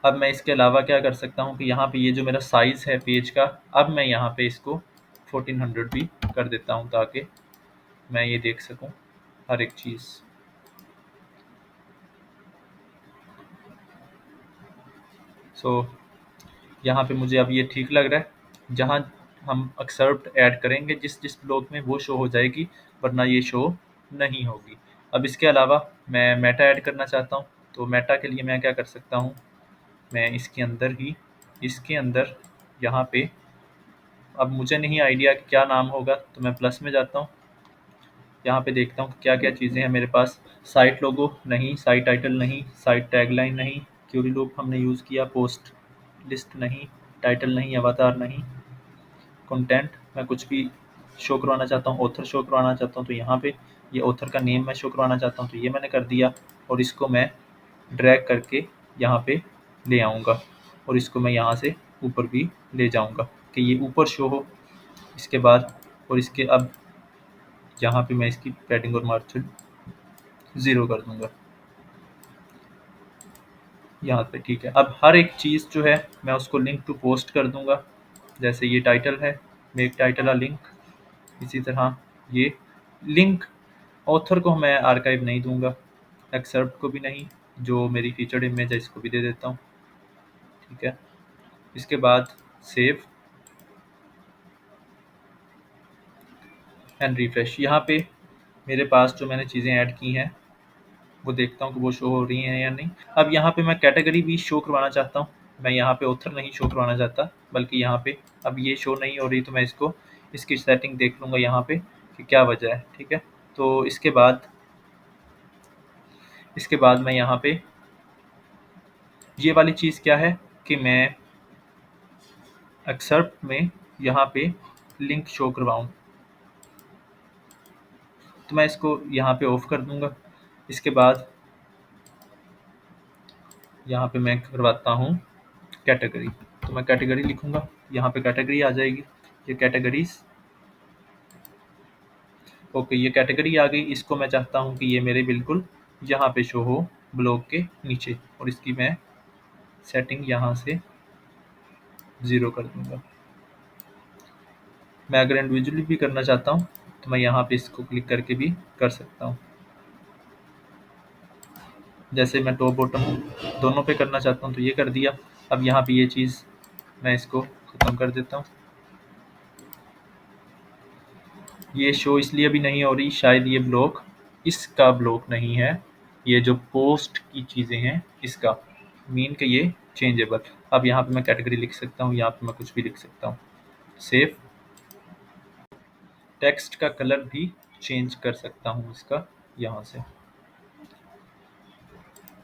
अब मैं इसके अलावा क्या कर सकता हूँ कि यहाँ पे ये जो मेरा साइज़ है पेज का, अब मैं यहाँ पे इसको 1400 भी कर देता हूँ ताकि मैं ये देख सकूँ हर एक चीज़। सो यहाँ पे मुझे अब ये ठीक लग रहा है। जहाँ हम एक्सर्प्ट ऐड करेंगे जिस जिस ब्लॉक में वो शो हो जाएगी, वरना ये शो नहीं होगी। अब इसके अलावा मैं मेटा ऐड करना चाहता हूँ, तो मेटा के लिए मैं क्या कर सकता हूँ, मैं इसके अंदर यहाँ पे, अब मुझे नहीं आइडिया कि क्या नाम होगा, तो मैं प्लस में जाता हूँ। यहाँ पे देखता हूँ क्या क्या चीज़ें हैं मेरे पास। साइट लोगो नहीं, साइट टाइटल नहीं, साइट टैगलाइन नहीं, क्यूरी लूप हमने यूज़ किया, पोस्ट लिस्ट नहीं, टाइटल नहीं, अवतार नहीं, कंटेंट मैं कुछ भी शो करवाना चाहता हूँ, ऑथर शो करवाना चाहता हूँ तो यहाँ पे ये ऑथर का नेम मैं शो करवाना चाहता हूँ तो ये मैंने कर दिया, और इसको मैं ड्रैग करके यहाँ पे ले आऊँगा और इसको मैं यहाँ से ऊपर भी ले जाऊँगा कि ये ऊपर शो हो। इसके बाद और इसके अब यहाँ पे मैं इसकी पैडिंग और मार्जिन 0 कर दूँगा यहाँ पे। ठीक है, अब हर एक चीज़ जो है मैं उसको लिंक टू पोस्ट कर दूँगा। जैसे ये टाइटल है, मेक टाइटल अ लिंक। इसी तरह ये लिंक ऑथर को मैं आर्काइव नहीं दूंगा, एक्सेप्ट को भी नहीं, जो मेरी फीचर्ड इमेज है इसको भी दे देता हूँ। ठीक है, इसके बाद सेव एंड रिफ्रेश। यहाँ पे मेरे पास जो मैंने चीज़ें ऐड की हैं वो देखता हूँ कि वो शो हो रही हैं या नहीं। अब यहाँ पे मैं कैटेगरी भी शो करवाना चाहता हूँ, मैं यहाँ पे ऑथर नहीं शो करवाना चाहता, बल्कि यहाँ पे अब ये शो नहीं हो रही तो मैं इसकी सेटिंग देख लूँगा यहाँ पे कि क्या वजह है। ठीक है, तो इसके बाद मैं यहाँ पे ये वाली चीज़ क्या है कि मैं एक्सर्प्ट में यहाँ पे लिंक शो करवाऊँ, तो मैं इसको यहाँ पे ऑफ कर दूंगा। इसके बाद यहाँ पे मैं करवाता हूँ कैटेगरी, तो मैं कैटेगरी लिखूँगा, यहाँ पे कैटेगरी आ जाएगी, ये कैटेगरीज। ओके, ये कैटेगरी आ गई। इसको मैं चाहता हूँ कि ये मेरे बिल्कुल यहाँ पे शो हो ब्लॉग के नीचे, और इसकी मैं सेटिंग यहाँ से 0 कर दूंगा। मैं अगर इंडिविजुअली भी करना चाहता हूँ तो मैं यहाँ पे इसको क्लिक करके भी कर सकता हूँ। जैसे मैं टॉप बॉटम दोनों पे करना चाहता हूँ तो ये कर दिया। अब यहाँ पे ये चीज़ मैं इसको ख़त्म कर देता हूँ। ये शो इसलिए भी नहीं हो रही, शायद ये ब्लॉक इसका ब्लॉक नहीं है, ये जो पोस्ट की चीज़ें हैं इसका मीन के ये चेंजेबल। अब यहाँ पे मैं कैटेगरी लिख सकता हूँ, यहाँ पे मैं कुछ भी लिख सकता हूँ। सेव। टेक्स्ट का कलर भी चेंज कर सकता हूँ इसका यहाँ से।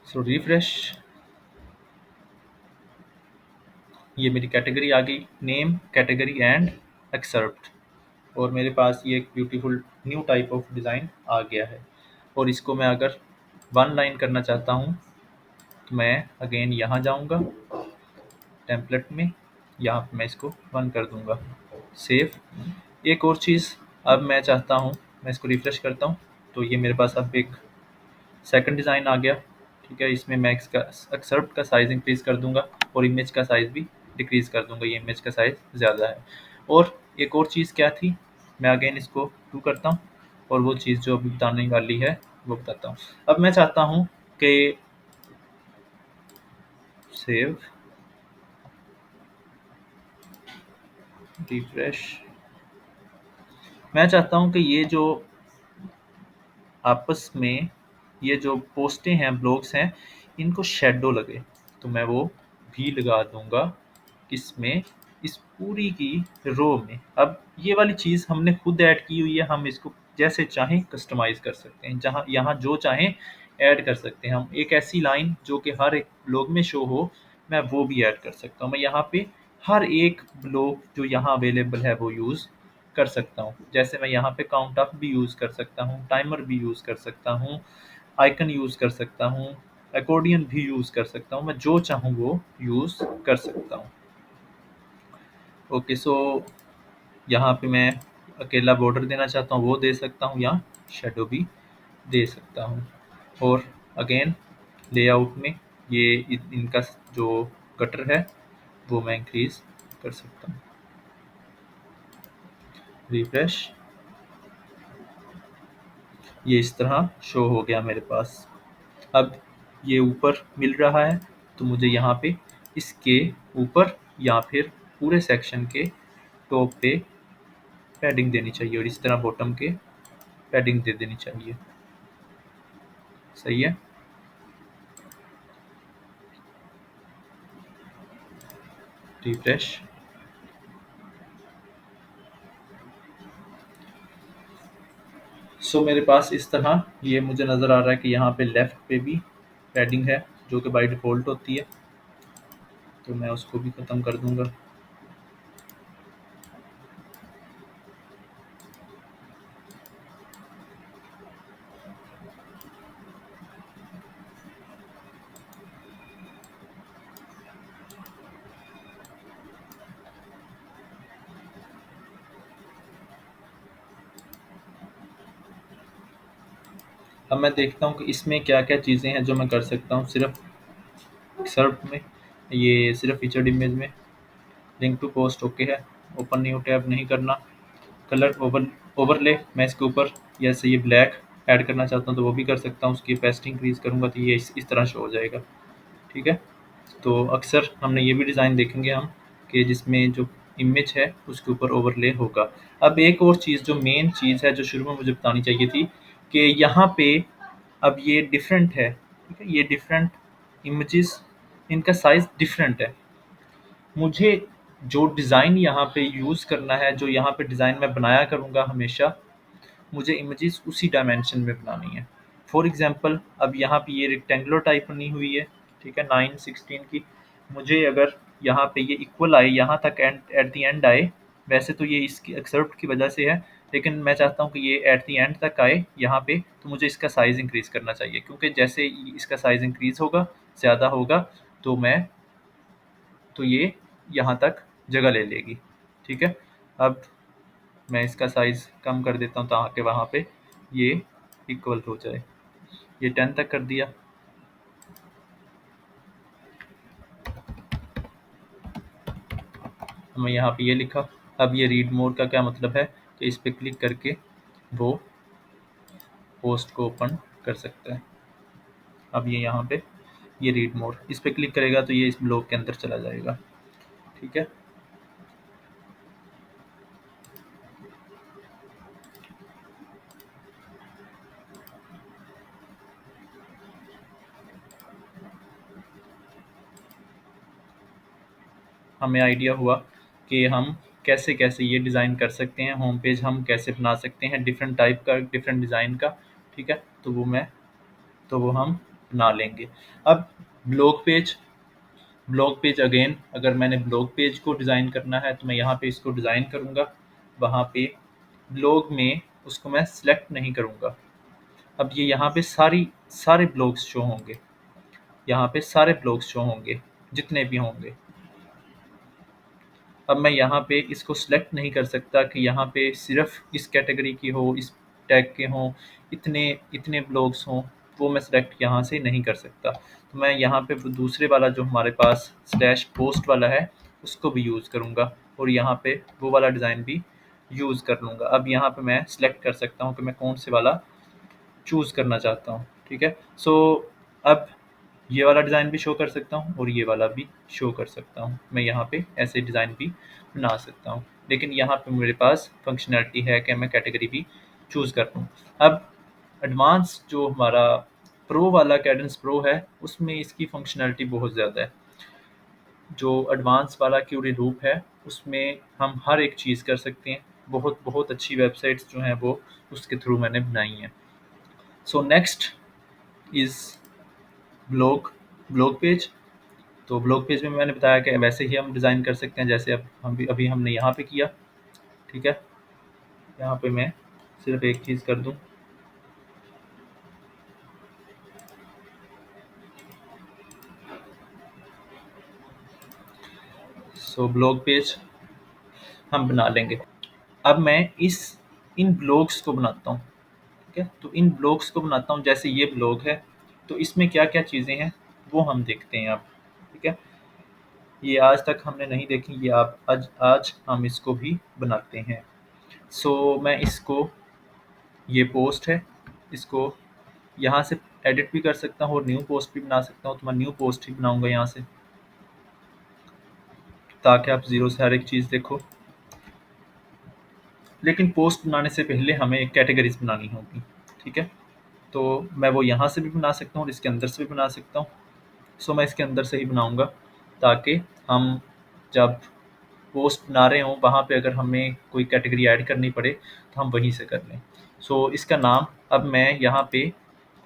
सो रिफ्रेश, ये मेरी कैटेगरी आ गई, नेम, कैटेगरी एंड एक्सर्प्ट, और मेरे पास ये एक beautiful new type of design आ गया है। और इसको मैं अगर 1 लाइन करना चाहता हूँ तो मैं अगेन यहाँ जाऊँगा टेम्पलेट में, यहाँ पे मैं इसको 1 कर दूँगा। सेव। एक और चीज़ अब मैं चाहता हूँ, मैं इसको रिफ्रेश करता हूँ तो ये मेरे पास अब एक सेकंड डिज़ाइन आ गया। ठीक है, इसमें मैं इसका एक्सर्प्ट का साइज़ इंक्रीज़ कर दूँगा और इमेज का साइज़ भी डिक्रीज़ कर दूँगा, ये इमेज का साइज़ ज़्यादा है। और एक और चीज़ क्या थी, मैं अगेन इसको 2 करता हूँ और वो चीज़ जो अभी बताने वाली है वो बताता हूँ। अब मैं चाहता हूँ कि सेव, रिफ्रेश, मैं चाहता हूँ कि ये जो आपस में ये जो पोस्टें हैं, ब्लॉग्स हैं, इनको शैडो लगे, तो मैं वो भी लगा दूंगा किसमें, इस पूरी की रो में। अब ये वाली चीज़ हमने खुद ऐड की हुई है, हम इसको जैसे चाहें कस्टमाइज़ कर सकते हैं, जहाँ यहाँ जो चाहें ऐड कर सकते हैं। हम एक ऐसी लाइन जो कि हर एक ब्लॉग में शो हो, मैं वो भी ऐड कर सकता हूँ। मैं यहाँ पे हर एक ब्लॉग जो यहाँ अवेलेबल है वो यूज़ कर सकता हूँ। जैसे मैं यहाँ पे काउंट अप भी यूज़ कर सकता हूँ, टाइमर भी यूज़ कर सकता हूँ, आइकन यूज़ कर सकता हूँ, अकॉर्डियन भी यूज़ कर सकता हूँ, मैं जो चाहूँ वो यूज़ कर सकता हूँ। ओके, सो यहाँ पे मैं अकेला बॉर्डर देना चाहता हूँ वो दे सकता हूँ, या शेडो भी दे सकता हूँ। और अगेन लेआउट में ये इनका जो कटर है वो मैं इंक्रीज कर सकता हूँ। रिफ्रेश, ये इस तरह शो हो गया मेरे पास। अब ये ऊपर मिल रहा है तो मुझे यहाँ पे इसके ऊपर या फिर पूरे सेक्शन के टॉप पे पैडिंग देनी चाहिए, और इस तरह बॉटम के पैडिंग दे देनी चाहिए। सही है। रिफ्रेश, सो मेरे पास इस तरह ये मुझे नज़र आ रहा है कि यहाँ पे लेफ़्ट पे भी पैडिंग है जो कि बाय डिफ़ॉल्ट होती है, तो मैं उसको भी ख़त्म कर दूँगा। अब मैं देखता हूँ कि इसमें क्या-क्या चीज़ें हैं जो मैं कर सकता हूँ सिर्फ़ सर्फ में। ये सिर्फ़ फीचर्ड इमेज में लिंक टू पोस्ट ओके है, ओपन न्यू टैब नहीं करना। कलर ओवरले मैं इसके ऊपर जैसे ये ब्लैक ऐड करना चाहता हूँ तो वो भी कर सकता हूँ। उसकी ओपेसिटी इंक्रीज़ करूँगा तो ये इस तरह शो हो जाएगा। ठीक है? तो अक्सर हमने ये भी डिज़ाइन देखेंगे हम कि जिसमें जो इमेज है उसके ऊपर ओवरले होगा। अब एक और चीज़ जो मेन चीज़ है जो शुरू में मुझे बतानी चाहिए थी कि यहाँ पे अब ये डिफरेंट है, ठीक है? ये डिफरेंट इमेजेस, इनका साइज़ डिफरेंट है। मुझे जो डिज़ाइन यहाँ पे यूज़ करना है, जो यहाँ पे डिज़ाइन मैं बनाया करूँगा हमेशा, मुझे इमेजेस उसी डायमेंशन में बनानी है। फॉर एग्ज़ाम्पल अब यहाँ पे ये रेक्टेंगुलर टाइप बनी हुई है, ठीक है, 9:16 की। मुझे अगर यहाँ पे ये इक्वल आए, यहाँ तक एट द एंड आए, वैसे तो ये इसकी एक्सेप्ट की वजह से है, लेकिन मैं चाहता हूँ कि ये एट द एंड तक आए यहाँ पे, तो मुझे इसका साइज़ इंक्रीज़ करना चाहिए, क्योंकि जैसे ही इसका साइज़ इंक्रीज़ होगा, ज़्यादा होगा, तो ये यहाँ तक जगह ले लेगी। ठीक है? अब मैं इसका साइज़ कम कर देता हूँ ताकि वहाँ पे ये इक्वल हो जाए। ये 10 तक कर दिया। मैं यहाँ पे ये लिखा। अब ये रीड मोर का क्या मतलब है कि इस पे क्लिक करके वो पोस्ट को ओपन कर सकता है। अब ये यहाँ पे ये रीड मोर, इस पे क्लिक करेगा तो ये इस ब्लॉक के अंदर चला जाएगा। ठीक है? हमें आइडिया हुआ कि हम कैसे-कैसे ये डिज़ाइन कर सकते हैं, होम पेज हम कैसे बना सकते हैं डिफरेंट टाइप का, डिफरेंट डिज़ाइन का। ठीक है? तो वो हम बना लेंगे। अब blog page blog page again अगर मैंने ब्लॉग पेज को डिज़ाइन करना है तो मैं यहाँ पे इसको डिज़ाइन करूँगा। वहाँ पे ब्लॉग में उसको मैं सेलेक्ट नहीं करूँगा। अब ये यहाँ पे सारे ब्लॉग्स शो होंगे। यहाँ पे सारे ब्लॉग्स शो होंगे, जितने भी होंगे। अब मैं यहाँ पे इसको सिलेक्ट नहीं कर सकता कि यहाँ पे सिर्फ़ इस कैटेगरी की हो, इस टैग के हों, इतने इतने ब्लॉग्स हों, वो मैं सिलेक्ट यहाँ से नहीं कर सकता। तो मैं यहाँ पे वो दूसरे वाला जो हमारे पास स्लैश पोस्ट वाला है, उसको भी यूज़ करूँगा और यहाँ पे वो वाला डिज़ाइन भी यूज़ कर लूँगा। अब यहाँ पे मैं सिलेक्ट कर सकता हूँ कि मैं कौन से वाला चूज़ करना चाहता हूँ। ठीक है? सो अब ये वाला डिज़ाइन भी शो कर सकता हूँ और ये वाला भी शो कर सकता हूँ। मैं यहाँ पे ऐसे डिज़ाइन भी बना सकता हूँ। लेकिन यहाँ पे मेरे पास फंक्शनैलिटी है कि मैं कैटेगरी भी चूज़ कर लूँ। अब एडवांस जो हमारा प्रो वाला कैडेंस प्रो है, उसमें इसकी फंक्शनैलिटी बहुत ज़्यादा है। जो एडवांस वाला क्यूरी लूप है, उसमें हम हर एक चीज़ कर सकते हैं। बहुत बहुत अच्छी वेबसाइट्स जो हैं वो उसके थ्रू मैंने बनाई हैं। So next is blog blog page. तो ब्लॉग पेज में मैंने बताया कि वैसे ही हम डिज़ाइन कर सकते हैं जैसे अब अभी हमने यहाँ पे किया। ठीक है? यहाँ पे मैं सिर्फ एक चीज़ कर दूँ। सो ब्लॉग पेज हम बना लेंगे। अब मैं इन ब्लॉक्स को बनाता हूँ। ठीक है, तो इन ब्लॉक्स को बनाता हूँ। जैसे ये ब्लॉक है, तो इसमें क्या क्या चीज़ें हैं वो हम देखते हैं अब। ठीक है, ये आज तक हमने नहीं देखी, ये आप आज आज हम इसको भी बनाते हैं। सो मैं इसको, ये पोस्ट है, इसको यहाँ से एडिट भी कर सकता हूँ और न्यू पोस्ट भी बना सकता हूँ। तो मैं न्यू पोस्ट ही बनाऊंगा यहाँ से, ताकि आप ज़ीरो से हर एक चीज़ देखो। लेकिन पोस्ट बनाने से पहले हमें एक कैटेगरीज बनानी होगी। ठीक है, तो मैं वो यहाँ से भी बना सकता हूँ और इसके अंदर से भी बना सकता हूँ। सो मैं इसके अंदर से ही बनाऊंगा, ताकि हम जब पोस्ट बना रहे हों वहाँ पे अगर हमें कोई कैटेगरी ऐड करनी पड़े तो हम वहीं से कर लें। सो इसका नाम, अब मैं यहाँ पे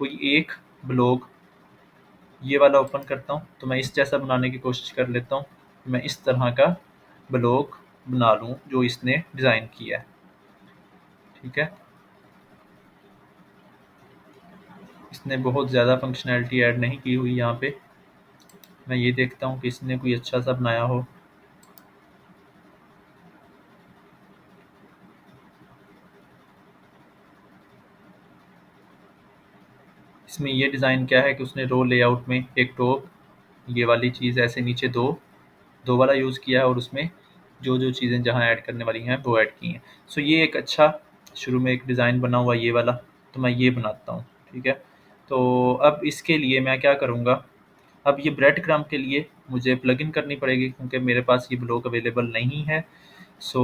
कोई एक ब्लॉग ये वाला ओपन करता हूँ, तो मैं इस जैसा बनाने की कोशिश कर लेता हूँ। मैं इस तरह का ब्लॉग बना लूँ जो इसने डिज़ाइन किया है। ठीक है, इसने बहुत ज़्यादा फंक्शनैलिटी ऐड नहीं की हुई यहाँ पे। मैं ये देखता हूँ कि इसने कोई अच्छा सा बनाया हो। इसमें ये डिज़ाइन क्या है कि उसने रो लेआउट में एक टॉप, ये वाली चीज़ ऐसे नीचे दो दो वाला यूज़ किया है और उसमें जो जो चीज़ें जहाँ ऐड करने वाली हैं वो ऐड की हैं। सो ये एक अच्छा शुरू में एक डिज़ाइन बना हुआ ये वाला, तो मैं ये बनाता हूँ। ठीक है, तो अब इसके लिए मैं क्या करूँगा, अब ये ब्रेड क्रम्ब के लिए मुझे प्लगइन करनी पड़ेगी क्योंकि मेरे पास ये ब्लॉक अवेलेबल नहीं है। सो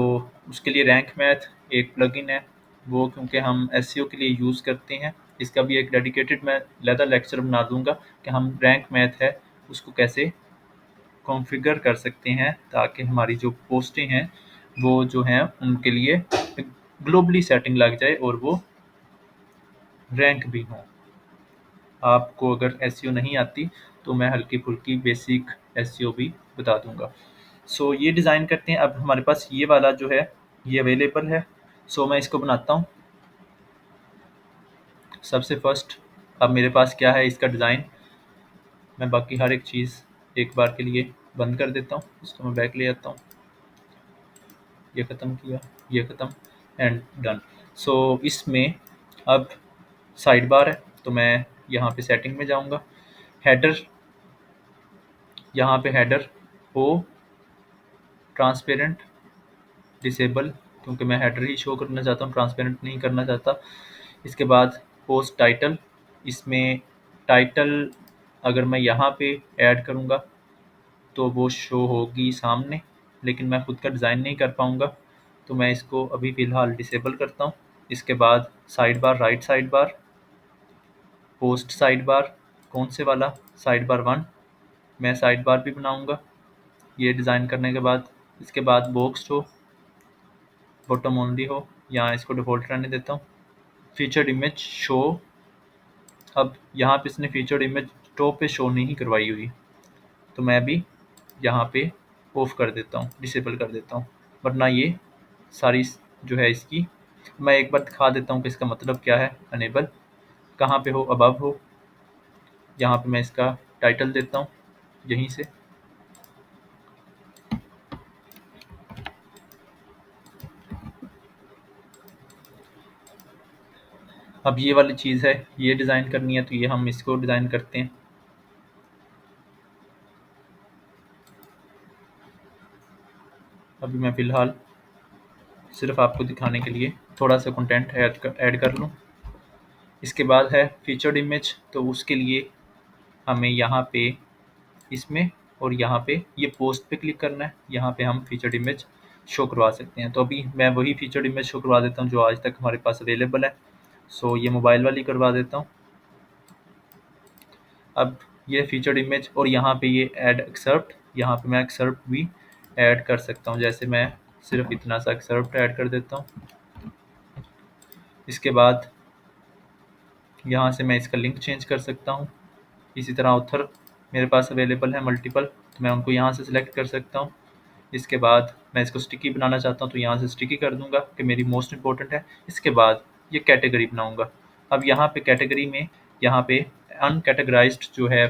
उसके लिए रैंक मैथ एक प्लगइन है, वो क्योंकि हम एसईओ के लिए यूज़ करते हैं। इसका भी एक डेडिकेटेड मैं अलहदा लेक्चर बना दूंगा कि हम रैंक मैथ है उसको कैसे कॉन्फ़िगर कर सकते हैं, ताकि हमारी जो पोस्टें हैं वो जो हैं उनके लिए ग्लोबली सेटिंग लग जाए और वो रैंक भी हों। आपको अगर एसईओ नहीं आती तो मैं हल्की-फुल्की बेसिक एसईओ भी बता दूंगा। सो ये डिज़ाइन करते हैं। अब हमारे पास ये वाला जो है ये अवेलेबल है। सो मैं इसको बनाता हूँ। सबसे फर्स्ट अब मेरे पास क्या है, इसका डिज़ाइन। मैं बाकी हर एक चीज़ एक बार के लिए बंद कर देता हूँ। इसको मैं बैक ले आता हूँ, ये ख़त्म किया, ये ख़त्म, एंड डन। सो इसमें अब साइड बार है, तो मैं यहाँ पे सेटिंग में जाऊँगा। हेडर, यहाँ पे हेडर हो ट्रांसपेरेंट डिसेबल, क्योंकि मैं हेडर ही शो करना चाहता हूँ, ट्रांसपेरेंट नहीं करना चाहता। इसके बाद पोस्ट टाइटल, इसमें टाइटल अगर मैं यहाँ पे ऐड करूँगा तो वो शो होगी सामने, लेकिन मैं खुद का डिज़ाइन नहीं कर पाऊँगा, तो मैं इसको अभी फ़िलहाल डिसेबल करता हूँ। इसके बाद side bar, right side bar, post side bar, कौन से वाला, साइड बार 1, मैं साइड बार भी बनाऊँगा ये डिज़ाइन करने के बाद। इसके बाद बॉक्स हो, बॉटम ओनली हो, यहाँ इसको डिफ़ॉल्ट रहने देता हूँ। फीचर्ड इमेज शो, अब यहाँ पे इसने फीचर्ड इमेज टॉप पे शो नहीं करवाई हुई, तो मैं भी यहाँ पे ऑफ कर देता हूँ, डिसेबल कर देता हूँ, वरना ये सारी जो है इसकी, मैं एक बार दिखा देता हूँ कि इसका मतलब क्या है। अनेबल कहाँ पे हो, अबव हो, यहाँ पे मैं इसका टाइटल देता हूँ यहीं से। अब ये वाली चीज़ है, ये डिज़ाइन करनी है, तो ये हम इसको डिज़ाइन करते हैं। अभी मैं फ़िलहाल सिर्फ आपको दिखाने के लिए थोड़ा सा कंटेंट ऐड कर लूँ। इसके बाद है फीचर्ड इमेज, तो उसके लिए हमें यहाँ पे इसमें और यहाँ पे ये पोस्ट पे क्लिक करना है, यहाँ पे हम फीचर्ड इमेज शो करवा सकते हैं। तो अभी मैं वही फीचर्ड इमेज शो करवा देता हूँ जो आज तक हमारे पास अवेलेबल है। सो ये मोबाइल वाली करवा देता हूँ। अब ये फीचर्ड इमेज और यहाँ पे ये ऐड एक्सर्प्ट, यहाँ पे मैं एक्सर्प्ट भी ऐड कर सकता हूँ। जैसे मैं सिर्फ इतना सा एक्सर्प्ट ऐड कर देता हूँ। इसके बाद यहाँ से मैं इसका लिंक चेंज कर सकता हूँ। इसी तरह ऑथर मेरे पास अवेलेबल है मल्टीपल, तो मैं उनको यहाँ से सिलेक्ट कर सकता हूँ। इसके बाद मैं इसको स्टिकी बनाना चाहता हूँ, तो यहाँ से स्टिकी कर दूंगा कि मेरी मोस्ट इंपॉर्टेंट है। इसके बाद ये कैटेगरी बनाऊंगा। अब यहाँ पे कैटेगरी में यहाँ पे अनकैटेगराइज्ड जो है,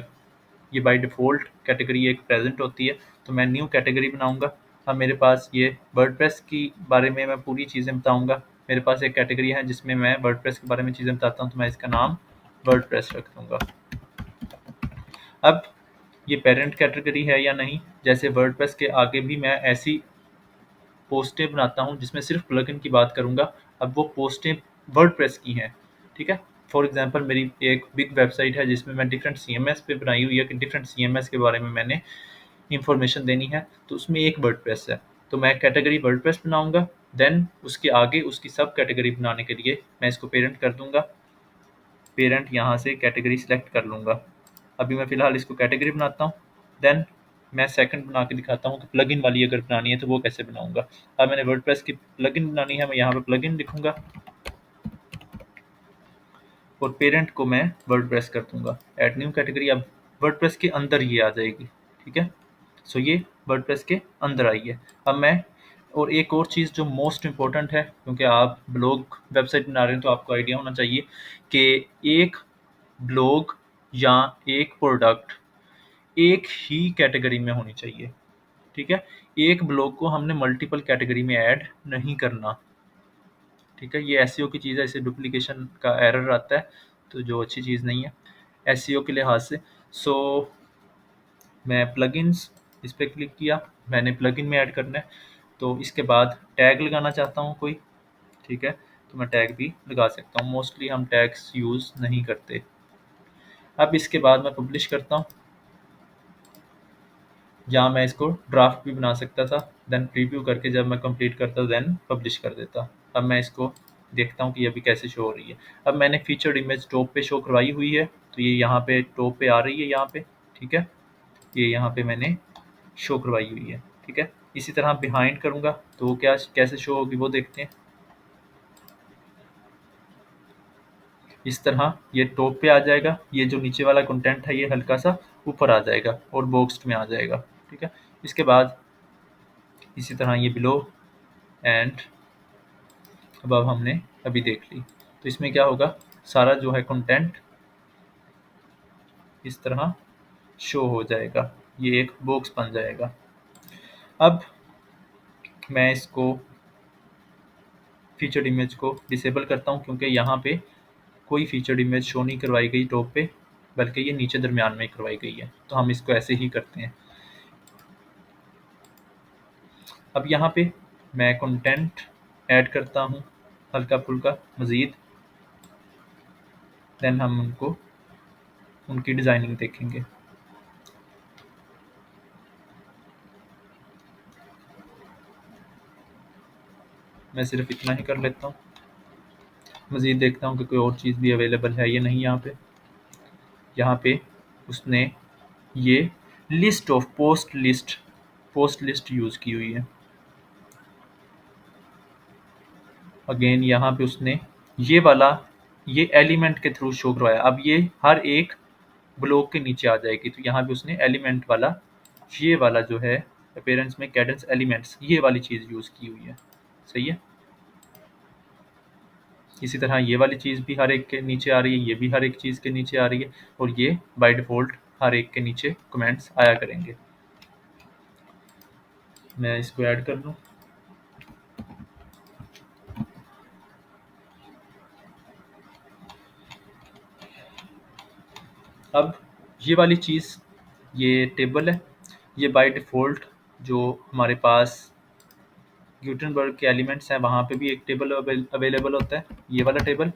ये बाय डिफ़ॉल्ट कैटेगरी एक प्रेजेंट होती है, तो मैं न्यू कैटेगरी बनाऊंगा। अब मेरे पास ये वर्डप्रेस की बारे में मैं पूरी चीज़ें बताऊंगा। मेरे पास एक कैटेगरी है जिसमें मैं वर्डप्रेस के बारे में चीज़ें बताता हूँ, तो मैं इसका नाम वर्डप्रेस रख दूंगा। अब ये पेरेंट कैटेगरी है या नहीं, जैसे वर्डप्रेस के आगे भी मैं ऐसी पोस्टें बनाता हूँ जिसमें सिर्फ प्लगइन की बात करूँगा। अब वो पोस्टें वर्डप्रेस की हैं, ठीक है। फॉर एग्जांपल मेरी एक बिग वेबसाइट है जिसमें मैं डिफरेंट सीएमएस पे बनाई हुई है कि डिफरेंट सीएमएस के बारे में मैंने इंफॉर्मेशन देनी है, तो उसमें एक वर्डप्रेस है, तो मैं कैटेगरी वर्डप्रेस बनाऊंगा। देन उसके आगे उसकी सब कैटेगरी बनाने के लिए मैं इसको पेरेंट कर दूंगा। पेरेंट यहाँ से कैटेगरी सेलेक्ट कर लूँगा। अभी मैं फ़िलहाल इसको कैटेगरी बनाता हूँ। देन मैं सेकंड बना के दिखाता हूँ कि प्लगइन वाली अगर बनानी है तो वो कैसे बनाऊँगा। अब मैंने वर्डप्रेस की प्लगइन बनानी है, मैं यहाँ पे प्लगइन लिखूँगा और पेरेंट को मैं वर्डप्रेस कर दूँगा। ऐड न्यू कैटेगरी, अब वर्डप्रेस के अंदर ये आ जाएगी, ठीक है। सो ये वर्डप्रेस के अंदर आई है। अब मैं और एक और चीज़ जो मोस्ट इम्पोर्टेंट है, क्योंकि आप ब्लॉग वेबसाइट बना रहे हैं तो आपको आइडिया होना चाहिए कि एक ब्लॉग या एक प्रोडक्ट एक ही कैटेगरी में होनी चाहिए, ठीक है। एक ब्लॉग को हमने मल्टीपल कैटेगरी में ऐड नहीं करना, ठीक है। ये एसईओ की चीज़ है, इसे डुप्लीकेशन का एरर आता है, तो जो अच्छी चीज़ नहीं है एसईओ के लिहाज से। सो मैं प्लगइन्स इस पर क्लिक किया, मैंने प्लगइन में ऐड करना है, तो इसके बाद टैग लगाना चाहता हूँ कोई, ठीक है, तो मैं टैग भी लगा सकता हूँ। मोस्टली हम टैग्स यूज़ नहीं करते। अब इसके बाद मैं पब्लिश करता हूँ, जहाँ मैं इसको ड्राफ्ट भी बना सकता था, देन प्रीव्यू करके जब मैं कंप्लीट करता देन पब्लिश कर देता। अब मैं इसको देखता हूँ कि अभी कैसे शो हो रही है। अब मैंने फीचर्ड इमेज टॉप पे शो करवाई हुई है, तो ये यहाँ पे टॉप पे आ रही है यहाँ पे, ठीक है। ये यहाँ पे मैंने शो करवाई हुई है, ठीक है। इसी तरह बिहाइंड करूँगा तो वो क्या कैसे शो होगी वो देखते हैं। इस तरह ये टॉप पे आ जाएगा, ये जो नीचे वाला कंटेंट है ये हल्का सा ऊपर आ जाएगा और बॉक्स्ड में आ जाएगा, ठीक है। इसके बाद इसी तरह ये बिलो एंड अब हमने अभी देख ली, तो इसमें क्या होगा, सारा जो है कंटेंट इस तरह शो हो जाएगा, ये एक बॉक्स बन जाएगा। अब मैं इसको फीचर्ड इमेज को डिसेबल करता हूँ, क्योंकि यहाँ पे कोई फीचर्ड इमेज शो नहीं करवाई गई टॉप पे, बल्कि ये नीचे दरमियान में करवाई गई है, तो हम इसको ऐसे ही करते हैं। अब यहाँ पे मैं कंटेंट ऐड करता हूँ हल्का फुल्का मज़ीद, देन हम उनको उनकी डिज़ाइनिंग देखेंगे। मैं सिर्फ इतना ही कर लेता हूँ, मज़ीद देखता हूँ कि कोई और चीज़ भी अवेलेबल है या नहीं। यहाँ पे उसने ये list of post list use की हुई है। अगेन यहाँ पे उसने ये वाला ये एलिमेंट के थ्रू शो करवाया। अब ये हर एक ब्लॉक के नीचे आ जाएगी, तो यहाँ पे उसने एलिमेंट वाला ये वाला जो है अपीयरेंस में कैडेंस एलिमेंट्स ये वाली चीज़ यूज़ की हुई है, सही है। इसी तरह ये वाली चीज़ भी हर एक के नीचे आ रही है, ये भी हर एक चीज़ के नीचे आ रही है, और ये बाय डिफ़ॉल्ट हर एक के नीचे कमेंट्स आया करेंगे। मैं इसको ऐड कर दूँ। अब ये वाली चीज़ ये टेबल है, ये बाय डिफ़ॉल्ट जो हमारे पास ग्यूटेनबर्ग के एलिमेंट्स हैं वहाँ पे भी एक टेबल अवेलेबल होता है, ये वाला टेबल,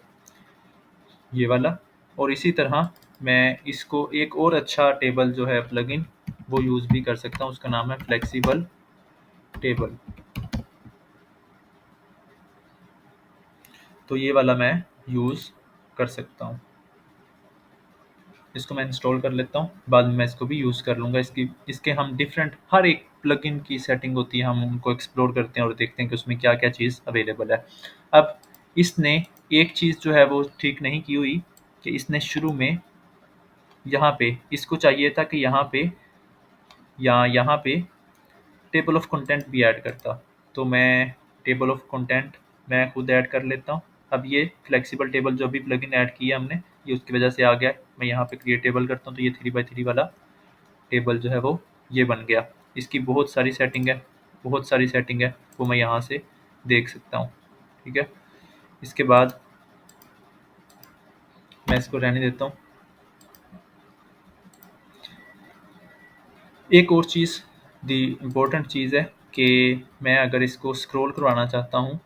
ये वाला। और इसी तरह मैं इसको एक और अच्छा टेबल जो है प्लगइन वो यूज़ भी कर सकता हूँ, उसका नाम है फ्लेक्सिबल टेबल। तो ये वाला मैं यूज़ कर सकता हूँ। इसको मैं इंस्टॉल कर लेता हूँ, बाद में मैं इसको भी यूज़ कर लूँगा। इसके हम डिफरेंट हर एक प्लगइन की सेटिंग होती है, हम उनको एक्सप्लोर करते हैं और देखते हैं कि उसमें क्या क्या चीज़ अवेलेबल है। अब इसने एक चीज़ जो है वो ठीक नहीं की हुई कि इसने शुरू में यहाँ पे इसको चाहिए था कि यहाँ पे या यहाँ पे टेबल ऑफ कंटेंट भी ऐड करता, तो मैं टेबल ऑफ कंटेंट मैं खुद ऐड कर लेता हूँ। अब ये फ्लेक्सिबल टेबल जो भी प्लगइन ऐड किया हमने ये उसकी वजह से आ गया है। मैं यहाँ पे क्रिएट टेबल करता हूँ तो ये 3x3 वाला टेबल जो है वो ये बन गया। इसकी बहुत सारी सेटिंग है, बहुत सारी सेटिंग है, वो मैं यहाँ से देख सकता हूँ। ठीक है, इसके बाद मैं इसको रहने देता हूँ। एक और चीज़, दी इम्पोर्टेंट चीज़ है कि मैं अगर इसको स्क्रॉल करवाना चाहता हूँ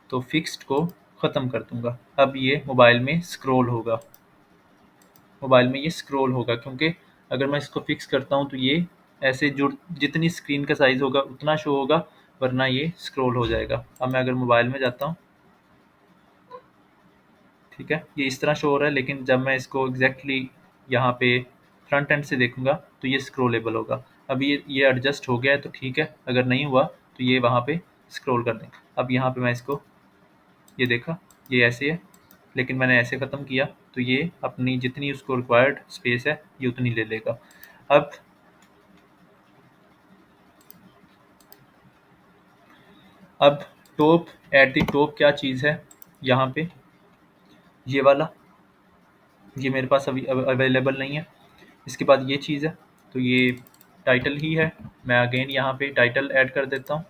तो फिक्स्ड को ख़त्म कर दूंगा। अब ये मोबाइल में स्क्रॉल होगा, क्योंकि अगर मैं इसको फिक्स करता हूँ तो ये ऐसे जुड़, जितनी स्क्रीन का साइज़ होगा उतना शो होगा, वरना ये स्क्रॉल हो जाएगा। अब मैं अगर मोबाइल में जाता हूँ, ठीक है, ये इस तरह शो हो रहा है, लेकिन जब मैं इसको एग्जैक्टली यहाँ पे फ्रंट एंड से देखूंगा तो ये स्क्रॉलेबल होगा। अब ये एडजस्ट हो गया है तो ठीक है, अगर नहीं हुआ तो ये वहाँ पे स्क्रॉल कर दें। अब यहाँ पे मैं इसको, ये देखा, ये ऐसे है, लेकिन मैंने ऐसे ख़त्म किया तो ये अपनी जितनी उसको रिक्वायर्ड स्पेस है ये उतनी ले लेगा। अब अब टॉप, एट द टॉप क्या चीज़ है यहाँ पे, ये वाला, ये मेरे पास अभी अवेलेबल नहीं है। इसके बाद ये चीज़ है, तो ये टाइटल ही है। मैं अगेन यहाँ पे टाइटल ऐड कर देता हूँ,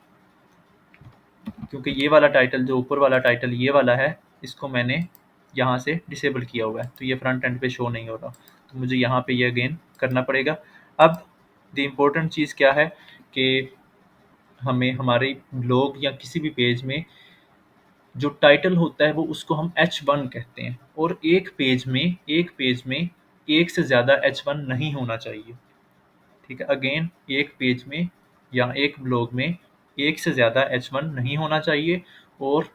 क्योंकि ये वाला टाइटल, जो ऊपर वाला टाइटल ये वाला है, इसको मैंने यहाँ से डिसेबल किया हुआ है, तो ये फ्रंट एंड पे शो नहीं हो रहा, तो मुझे यहाँ पे ये अगेन करना पड़ेगा। अब द इम्पोर्टेंट चीज़ क्या है कि हमें हमारे ब्लॉग या किसी भी पेज में जो टाइटल होता है वो उसको हम H1 कहते हैं, और एक पेज में एक से ज़्यादा H1 नहीं होना चाहिए। ठीक है, अगेन एक पेज में या एक ब्लॉग में एक से ज़्यादा H1 नहीं होना चाहिए, और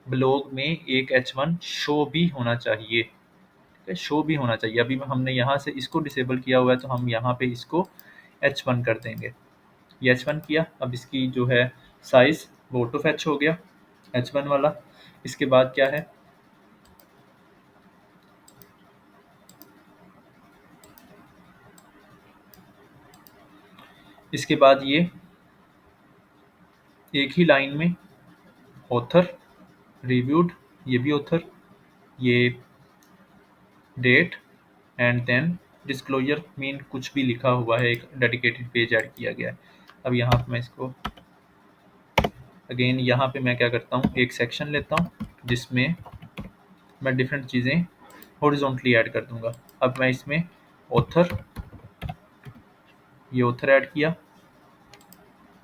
ब्लॉग में एक H1 शो भी होना चाहिए। ठीक है, शो भी होना चाहिए। अभी हमने यहाँ से इसको डिसेबल किया हुआ है, तो हम यहाँ पे इसको H1 कर देंगे। ये H1 किया। अब इसकी जो है साइज़ वो ऑटो फैच हो गया H1 वाला। इसके बाद क्या है, इसके बाद ये एक ही लाइन में ऑथर, रिव्यूड, ये भी ऑथर, ये date, and then disclosure mean कुछ भी लिखा हुआ है, एक डेडिकेटेड पेज ऐड किया गया है। अब यहाँ पे मैं इसको अगेन, यहाँ पे मैं क्या करता हूँ, एक सेक्शन लेता हूँ जिसमें मैं डिफरेंट चीज़ें हॉरिजॉन्टली ऐड कर दूंगा। अब मैं इसमें ऑथर, ये ऑथर ऐड किया,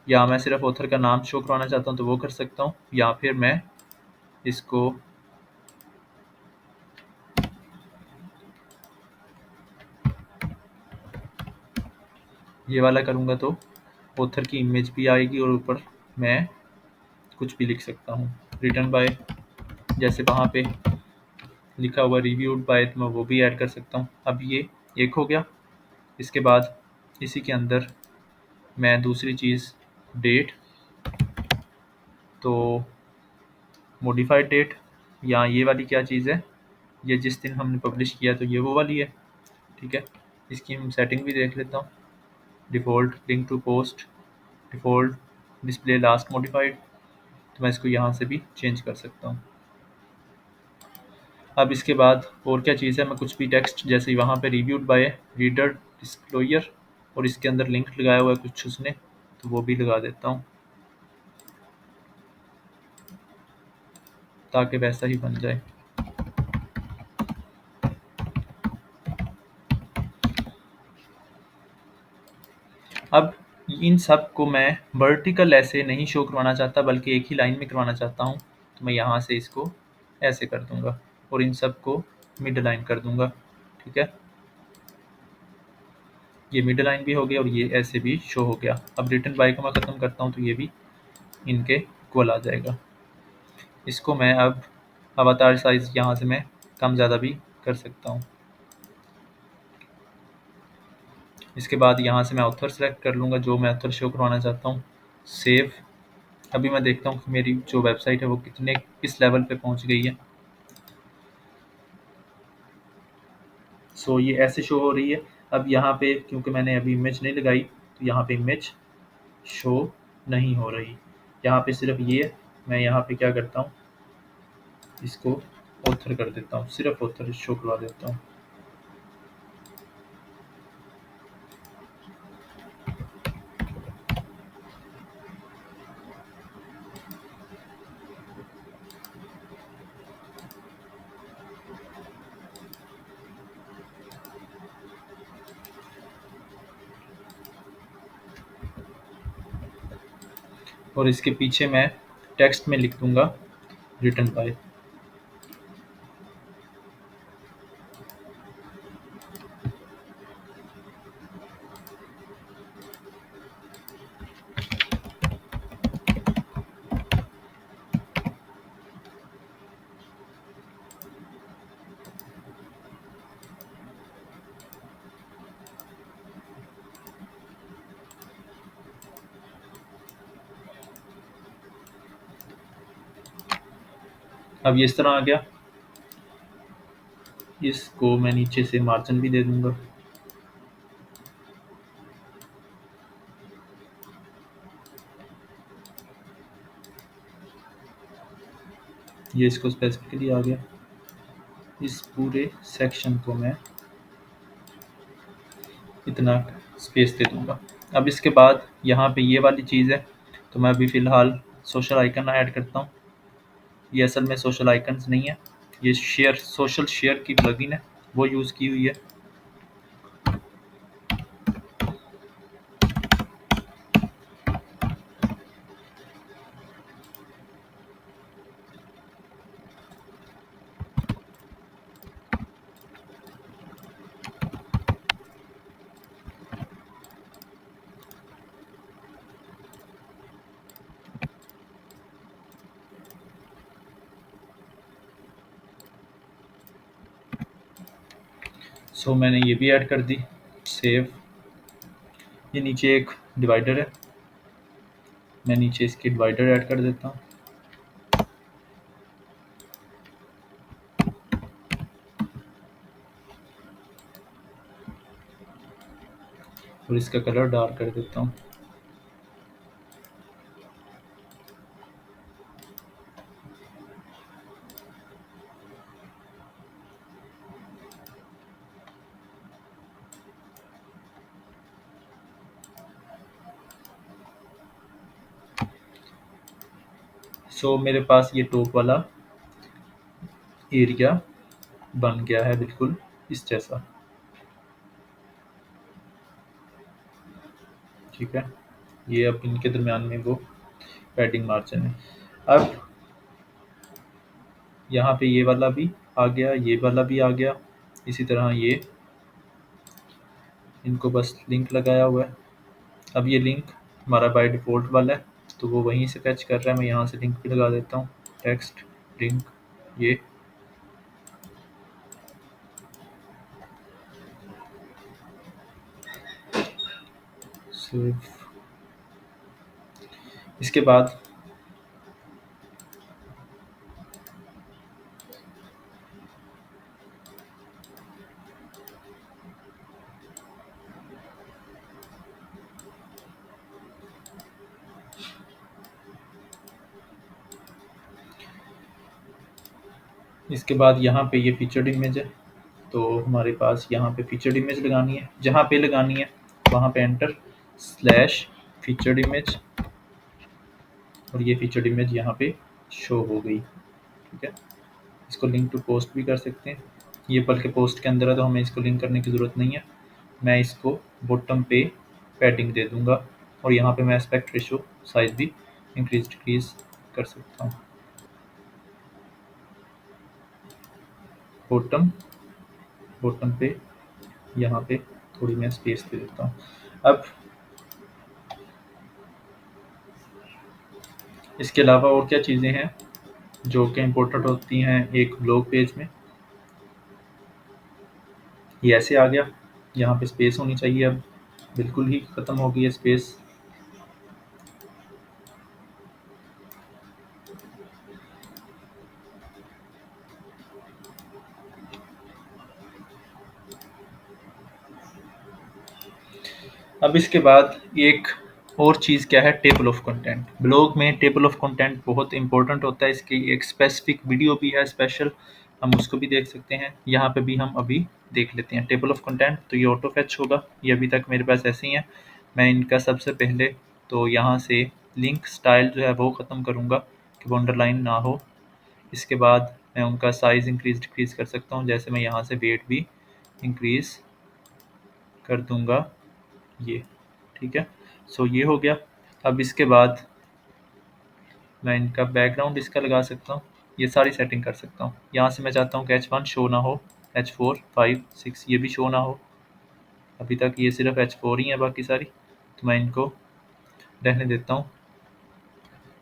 या मैं सिर्फ ऑथर का नाम शो करवाना चाहता हूँ तो वो कर सकता हूँ, या फिर मैं इसको ये वाला करूँगा तो ऑथर की इमेज भी आएगी, और ऊपर मैं कुछ भी लिख सकता हूँ, रिटन बाय, जैसे वहाँ पे लिखा हुआ रिव्यूड बाय, तो मैं वो भी ऐड कर सकता हूँ। अब ये एक हो गया। इसके बाद इसी के अंदर मैं दूसरी चीज़, डेट, तो मॉडिफाइड डेट, या ये वाली क्या चीज़ है, ये जिस दिन हमने पब्लिश किया तो ये वो वाली है। ठीक है, इसकी हम सेटिंग भी देख लेता हूँ। Default link to post, default display last modified, तो मैं इसको यहाँ से भी चेंज कर सकता हूँ। अब इसके बाद और क्या चीज़ है, मैं कुछ भी टेक्स्ट, जैसे वहाँ पे रिव्यूड बाय रीडर डिस्क्लोजर, और इसके अंदर लिंक लगाया हुआ है कुछ उसने, तो वो भी लगा देता हूँ ताकि वैसा ही बन जाए। अब इन सब को मैं वर्टिकल ऐसे नहीं शो करवाना चाहता, बल्कि एक ही लाइन में करवाना चाहता हूँ, तो मैं यहाँ से इसको ऐसे कर दूंगा और इन सब को मिड लाइन कर दूंगा। ठीक है, ये मिड लाइन भी हो गया और ये ऐसे भी शो हो गया। अब रिटर्न बाय को मैं ख़त्म करता हूँ तो ये भी इनके इक्वल आ जाएगा। इसको मैं अब अवतार साइज़ यहाँ से मैं कम ज़्यादा भी कर सकता हूँ। इसके बाद यहाँ से मैं ऑथर सेलेक्ट कर लूँगा, जो मैं ऑथर शो करवाना चाहता हूँ। सेव। अभी मैं देखता हूँ कि मेरी जो वेबसाइट है वो किस लेवल पे पहुँच गई है। सो ये ऐसे शो हो रही है। अब यहाँ पे क्योंकि मैंने अभी इमेज नहीं लगाई, तो यहाँ पे इमेज शो नहीं हो रही, यहाँ पे सिर्फ ये है। मैं यहाँ पे क्या करता हूँ, इसको ऑथर कर देता हूँ, सिर्फ ऑथर शो करवा देता हूँ। और इसके पीछे मैं टेक्स्ट में लिख दूंगा रिटन बाय। अब ये इस तरह आ गया। इसको मैं नीचे से मार्जिन भी दे दूंगा। ये इसको स्पेसिफिकली आ गया। इस पूरे सेक्शन को मैं इतना स्पेस दे दूंगा। अब इसके बाद यहाँ पे ये वाली चीज़ है, तो मैं अभी फ़िलहाल सोशल आइकन ऐड करता हूँ। ये असल में सोशल आइकन्स नहीं है, ये सोशल शेयर की प्लगइन है, वो यूज़ की हुई है। सो मैंने ये भी ऐड कर दी। सेव। ये नीचे एक डिवाइडर है, मैं नीचे इसकी डिवाइडर ऐड कर देता हूँ। और इसका कलर डार्क कर देता हूँ। सो मेरे पास ये टॉप वाला एरिया बन गया है बिल्कुल इस जैसा। ठीक है, ये अब इनके दरमियान में वो पैडिंग मार्जिन है। अब यहाँ पे ये वाला भी आ गया, ये वाला भी आ गया। इसी तरह ये इनको बस लिंक लगाया हुआ है। अब ये लिंक हमारा बाय डिफ़ॉल्ट वाला है, तो वो वहीं से फैच कर रहा है। मैं यहाँ से लिंक भी लगा देता हूँ, टेक्स्ट लिंक। ये सिर्फ इसके बाद यहाँ पे ये फीचर्ड इमेज है, तो हमारे पास यहाँ पे फीचर्ड इमेज लगानी है। जहाँ पे लगानी है वहाँ पे एंटर स्लैश फीचर्ड इमेज, और ये फीचर्ड इमेज यहाँ पे शो हो गई। ठीक है, इसको लिंक टू पोस्ट भी कर सकते हैं। ये बल्कि पोस्ट के अंदर है, तो हमें इसको लिंक करने की ज़रूरत नहीं है। मैं इसको बॉटम पे पैडिंग दे दूंगा, और यहाँ पे मैं एस्पेक्ट रेशो साइज भी इंक्रीज डिक्रीज कर सकता हूँ। बॉटम बॉटम पे यहाँ पे थोड़ी मैं स्पेस दे देता हूँ। अब इसके अलावा और क्या चीज़ें हैं जो कि इम्पोर्टेंट होती हैं एक ब्लॉग पेज में। ये ऐसे आ गया, यहाँ पे स्पेस होनी चाहिए। अब बिल्कुल ही ख़त्म हो गई है स्पेस। अब इसके बाद एक और चीज़ क्या है, टेबल ऑफ कंटेंट। ब्लॉग में टेबल ऑफ कंटेंट बहुत इंपॉर्टेंट होता है। इसकी एक स्पेसिफिक वीडियो भी है स्पेशल, हम उसको भी देख सकते हैं। यहाँ पे भी हम अभी देख लेते हैं टेबल ऑफ कंटेंट। तो ये ऑटो फैच होगा, ये अभी तक मेरे पास ऐसे ही है। मैं इनका सबसे पहले तो यहाँ से लिंक स्टाइल जो है वो ख़त्म करूँगा कि वो अंडरलाइन ना हो। इसके बाद मैं उनका साइज़ इंक्रीज़ डिक्रीज़ कर सकता हूँ, जैसे मैं यहाँ से वेट भी इंक्रीज़ कर दूँगा ये। ठीक है, सो ये हो गया। अब इसके बाद मैं इनका बैकग्राउंड इसका लगा सकता हूँ, ये सारी सेटिंग कर सकता हूँ। यहाँ से मैं चाहता हूँ कि H1 शो ना हो, H4, 5, 6 ये भी शो ना हो। अभी तक ये सिर्फ H4 ही है, बाकी सारी तो मैं इनको रहने देता हूँ।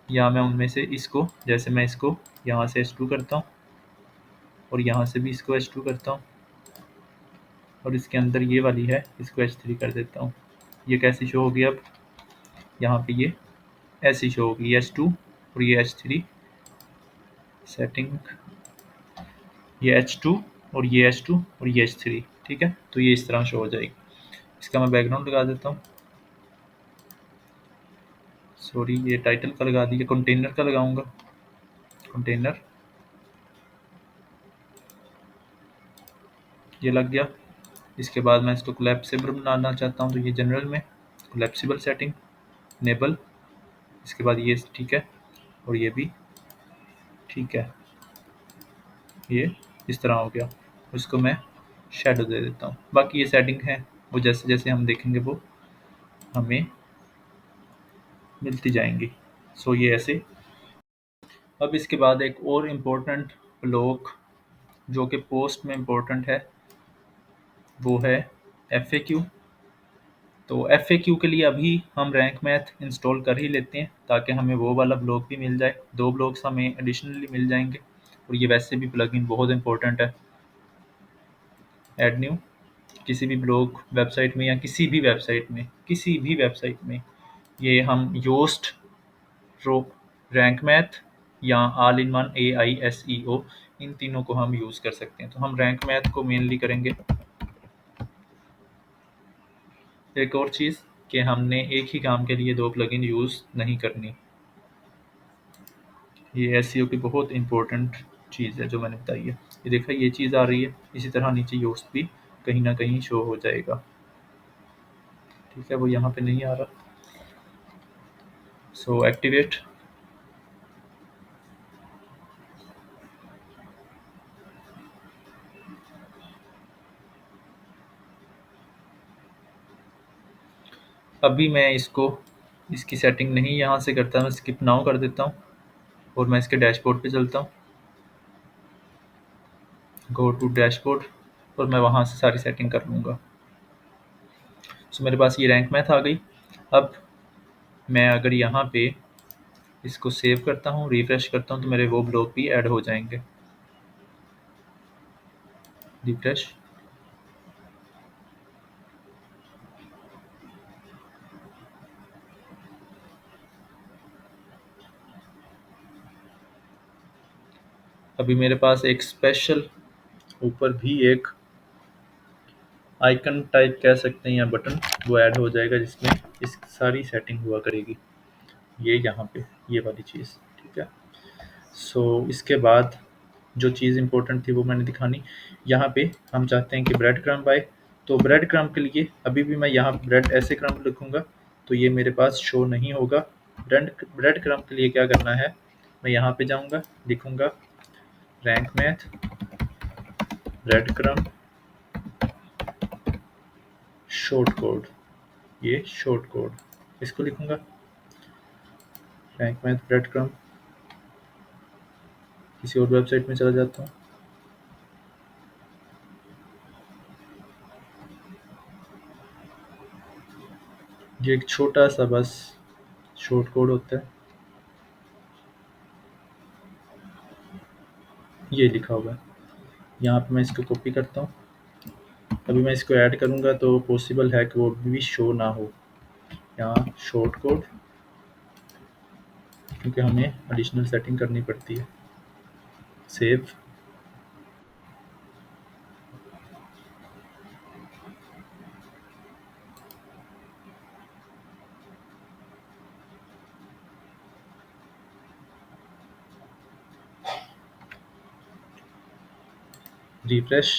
या मैं उनमें से इसको, जैसे मैं इसको यहाँ से H2 करता हूँ और यहाँ से भी इसको H2 करता हूँ और इसके अंदर ये वाली है इसको H3 कर देता हूँ। ये कैसी शो होगी अब, यहाँ पे ये ऐसी शो होगी, H2 और ये H3 सेटिंग, ये H2 और ये H2 और ये H3, ठीक है। तो ये इस तरह शो हो जाएगी। इसका मैं बैकग्राउंड लगा देता हूँ, सॉरी ये टाइटल का लगा दिया, कंटेनर का लगाऊंगा, कंटेनर ये लग गया। इसके बाद मैं इसको कोलैप्सिबल बनाना चाहता हूँ, तो ये जनरल में कोलैप्सिबल सेटिंग इनेबल, इसके बाद ये ठीक है और ये भी ठीक है, ये इस तरह हो गया। इसको मैं शेडो दे देता हूँ। बाकी ये सेटिंग है वो जैसे जैसे हम देखेंगे वो हमें मिलती जाएंगी। सो ये ऐसे। अब इसके बाद एक और इम्पोर्टेंट ब्लॉक जो कि पोस्ट में इम्पोर्टेंट है वो है FAQ। तो FAQ के लिए अभी हम रैंक मैथ इंस्टॉल कर ही लेते हैं ताकि हमें वो वाला ब्लॉक भी मिल जाए। 2 ब्लॉक्स हमें एडिशनली मिल जाएंगे और ये वैसे भी प्लगइन बहुत इंपॉर्टेंट है। ऐड न्यू, किसी भी ब्लॉग वेबसाइट में या किसी भी वेबसाइट में ये हम योस्ट, रो, रैंक मैथ या ऑल इन वन AISEO इन तीनों को हम यूज़ कर सकते हैं। तो हम रैंक मैथ को मेनली करेंगे। एक और चीज़ कि हमने एक ही काम के लिए 2 प्लगइन यूज़ नहीं करनी। ये एसईओ की बहुत इंपॉर्टेंट चीज़ है जो मैंने बताई है। ये देखा ये चीज़ आ रही है, इसी तरह नीचे योस्ट भी कहीं ना कहीं शो हो जाएगा, ठीक है। वो यहाँ पे नहीं आ रहा, सो एक्टिवेट। अभी मैं इसको, इसकी सेटिंग नहीं यहाँ से करता, मैं स्किप नाउ कर देता हूँ और मैं इसके डैशबोर्ड पे चलता हूँ। गो टू डैशबोर्ड और मैं वहाँ से सारी सेटिंग कर लूँगा। सो मेरे पास ये रैंक मैथ आ गई। अब मैं अगर यहाँ पे इसको सेव करता हूँ, रिफ्रेश करता हूँ, तो मेरे वो ब्लॉक भी ऐड हो जाएंगे। रिफ्रेश, अभी मेरे पास एक स्पेशल ऊपर भी एक आइकन टाइप कह सकते हैं या बटन, वो ऐड हो जाएगा जिसमें इस सारी सेटिंग हुआ करेगी। ये यहाँ पे ये वाली चीज़, ठीक है। सो इसके बाद जो चीज़ इंपॉर्टेंट थी वो मैंने दिखानी। यहाँ पे हम चाहते हैं कि ब्रेड क्रम्ब आए, तो ब्रेड क्रम्ब के लिए अभी भी मैं यहाँ ब्रेड ऐसे क्रम्ब लिखूँगा तो ये मेरे पास शो नहीं होगा। ब्रेड क्रम्ब के लिए क्या करना है, मैं यहाँ पे जाऊँगा, लिखूँगा rank math bread crumb short code, ये शॉर्ट कोड इसको लिखूँगा रैंक मैथ ब्रेड क्रम्ब। किसी और वेबसाइट में चला जाता हूँ, ये एक छोटा सा बस शॉर्ट कोड होता है, ये लिखा हुआ है। यहाँ पे मैं इसको कॉपी करता हूँ। अभी मैं इसको ऐड करूँगा तो पॉसिबल है कि वो भी शो ना हो यहाँ शॉर्ट कोड, क्योंकि हमें एडिशनल सेटिंग करनी पड़ती है। सेव, रिफ्रेश,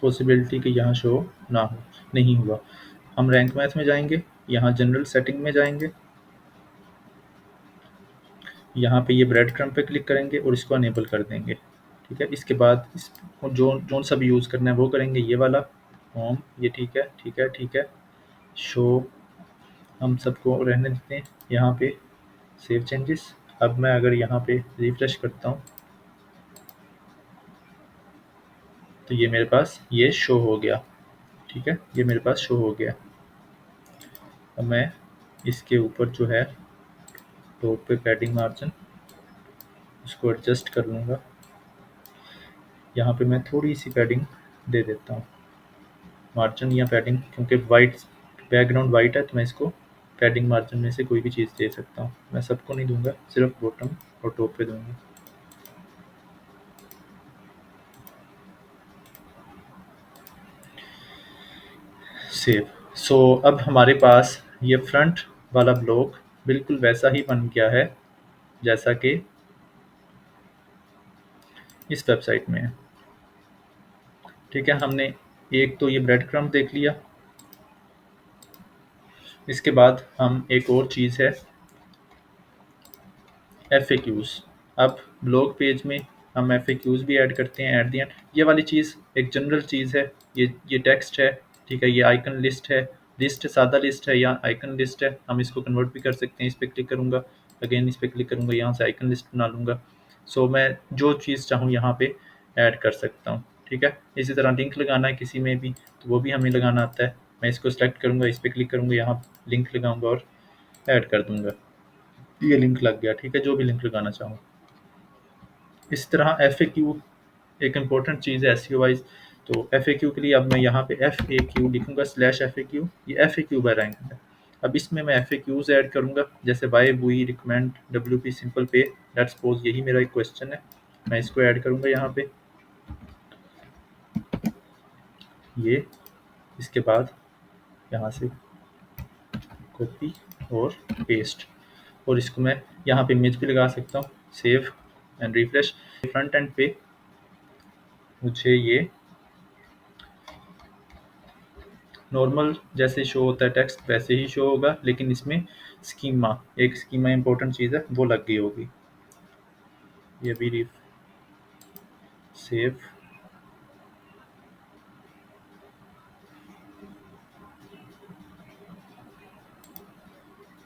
पॉसिबिलिटी कि यहाँ शो ना हो, नहीं हुआ। हम रैंक मैथ में जाएंगे, यहाँ जनरल सेटिंग में जाएंगे, यहाँ पे ये ब्रेड क्रम्ब पे क्लिक करेंगे और इसको अनेबल कर देंगे, ठीक है। इसके बाद इस जो सा भी यूज़ करना है वो करेंगे, ये वाला होम, ये ठीक है ठीक है ठीक है। शो हम सबको रहने देते हैं यहाँ पे, सेव चेंजेस। अब मैं अगर यहाँ पे रिफ्रेश करता हूँ तो ये मेरे पास ये शो हो गया। ठीक है, ये मेरे पास शो हो गया। अब मैं इसके ऊपर जो है टॉप पे पैडिंग मार्जिन उसको एडजस्ट कर लूँगा। यहाँ पे मैं थोड़ी सी पैडिंग दे देता हूँ, मार्जिन या पैडिंग, क्योंकि वाइट बैकग्राउंड वाइट है तो मैं इसको पैडिंग मार्जिन में से कोई भी चीज़ दे सकता हूँ। मैं सबको नहीं दूंगा, सिर्फ बॉटम और टॉप पे दूंगा। सेव। सो अब हमारे पास ये फ्रंट वाला ब्लॉक बिल्कुल वैसा ही बन गया है जैसा कि इस वेबसाइट में है। ठीक है, हमने एक तो ये ब्रेड क्रम्ब देख लिया। इसके बाद हम एक और चीज़ है FAQs। अब ब्लॉग पेज में हम FAQs भी ऐड करते हैं एट द एंड। ये वाली चीज़ एक जनरल चीज़ है, ये टेक्स्ट है। ठीक है, ये आइकन लिस्ट है, लिस्ट सादा लिस्ट है या आइकन लिस्ट है, हम इसको कन्वर्ट भी कर सकते हैं। इस पर क्लिक करूँगा, अगेन इस पर क्लिक करूँगा, यहाँ से आइकन लिस्ट बना लूँगा। सो मैं जो चीज़ चाहूँ यहाँ पे ऐड कर सकता हूँ। ठीक है, इसी तरह लिंक लगाना है किसी में भी तो वो भी हमें लगाना आता है। मैं इसको सेलेक्ट करूँगा, इस पर क्लिक करूँगा, यहाँ लिंक लगाऊँगा और ऐड कर दूँगा। ये लिंक लग गया। ठीक है, जो भी लिंक लगाना चाहूँ। इस तरह FAQ एक इम्पॉर्टेंट चीज़ है एसईओ वाइज। तो FAQ के लिए अब मैं यहाँ पे FAQ लिखूँगा /FAQ। ये FAQ बाय रैंक है। अब इसमें मैं FAQs ऐड करूँगा, जैसे वाई बुई रिकमेंड WP सिंपल पे। लेट्स सपोज यही मेरा एक क्वेश्चन है, मैं इसको ऐड करूँगा यहाँ पे। ये इसके बाद यहाँ से कॉपी और पेस्ट, और इसको मैं यहाँ पे इमेज भी लगा सकता हूँ। Save and refresh. Front end पे मुझे ये नॉर्मल जैसे शो होता है टेक्स्ट वैसे ही शो होगा, लेकिन इसमें एक स्कीमा इंपॉर्टेंट चीज़ है वो लग गई होगी। ये भी सेव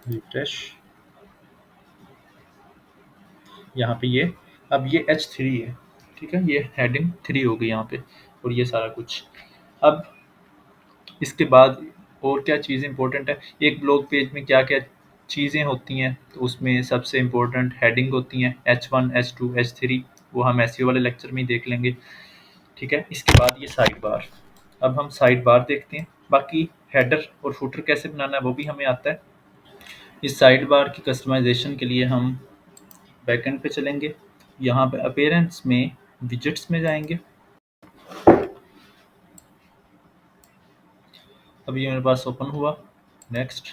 रिफ्रेश। यहाँ पे ये अब ये H3 है। ठीक है, ये हेडिंग 3 हो गई यहाँ पे, और ये सारा कुछ। अब इसके बाद और क्या चीज़ इंपॉर्टेंट है, एक ब्लॉग पेज में क्या क्या चीज़ें होती हैं, तो उसमें सबसे इम्पोर्टेंट हेडिंग होती हैं H1 H2 H3। वो हम एसईओ वाले लेक्चर में ही देख लेंगे। ठीक है, इसके बाद ये साइड बार। अब हम साइड बार देखते हैं। बाकी हेडर और फुटर कैसे बनाना है वो भी हमें आता है। इस साइड बार की कस्टमाइजेशन के लिए हम बैकएंड पे चलेंगे, यहाँ पे अपीयरेंस में विजेट्स में जाएंगे। अब ये मेरे पास ओपन हुआ। नेक्स्ट,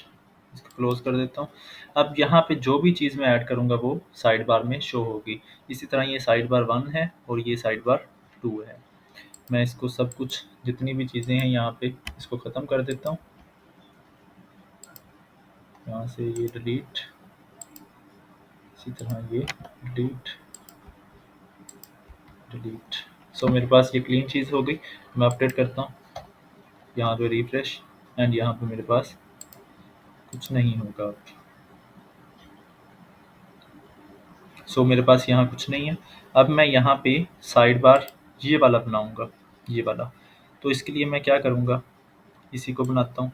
इसको क्लोज कर देता हूँ। अब यहाँ पे जो भी चीज़ मैं ऐड करूँगा वो साइड बार में शो होगी। इसी तरह ये साइड बार 1 है और ये साइड बार 2 है। मैं इसको सब कुछ जितनी भी चीज़ें हैं यहाँ पे इसको ख़त्म कर देता हूँ। यहाँ से ये डिलीट, इसी तरह ये डिलीट डिलीट। सो मेरे पास ये क्लीन चीज़ हो गई। मैं अपडेट करता हूँ, यहाँ पे रिफ्रेश, एंड यहाँ पे मेरे पास कुछ नहीं होगा। सो मेरे पास यहाँ कुछ नहीं है। अब मैं यहाँ पे साइड बार ये वाला बनाऊँगा, ये वाला। तो इसके लिए मैं क्या करूँगा, इसी को बनाता हूँ।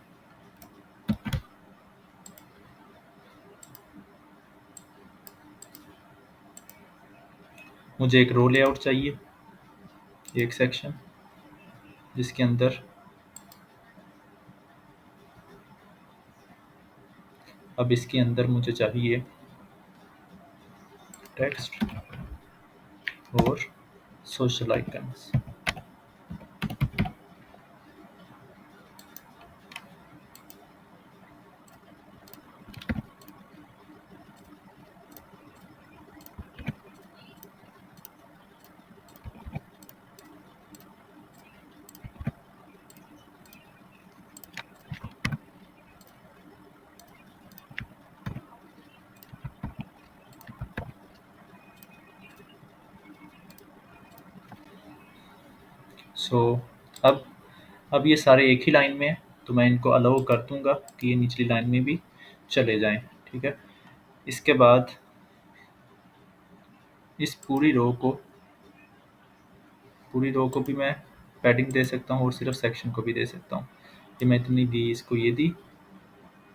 मुझे एक रो लेआउट चाहिए, एक सेक्शन जिसके अंदर अब इसके अंदर मुझे चाहिए टेक्स्ट और सोशल आइकन्स। सो अब ये सारे एक ही लाइन में है, तो मैं इनको अलाउ कर दूंगा कि ये निचली लाइन में भी चले जाएं। ठीक है, इसके बाद इस पूरी रो को भी मैं पैडिंग दे सकता हूँ और सिर्फ सेक्शन को भी दे सकता हूँ। ये मैं इतनी दी, इसको ये दी,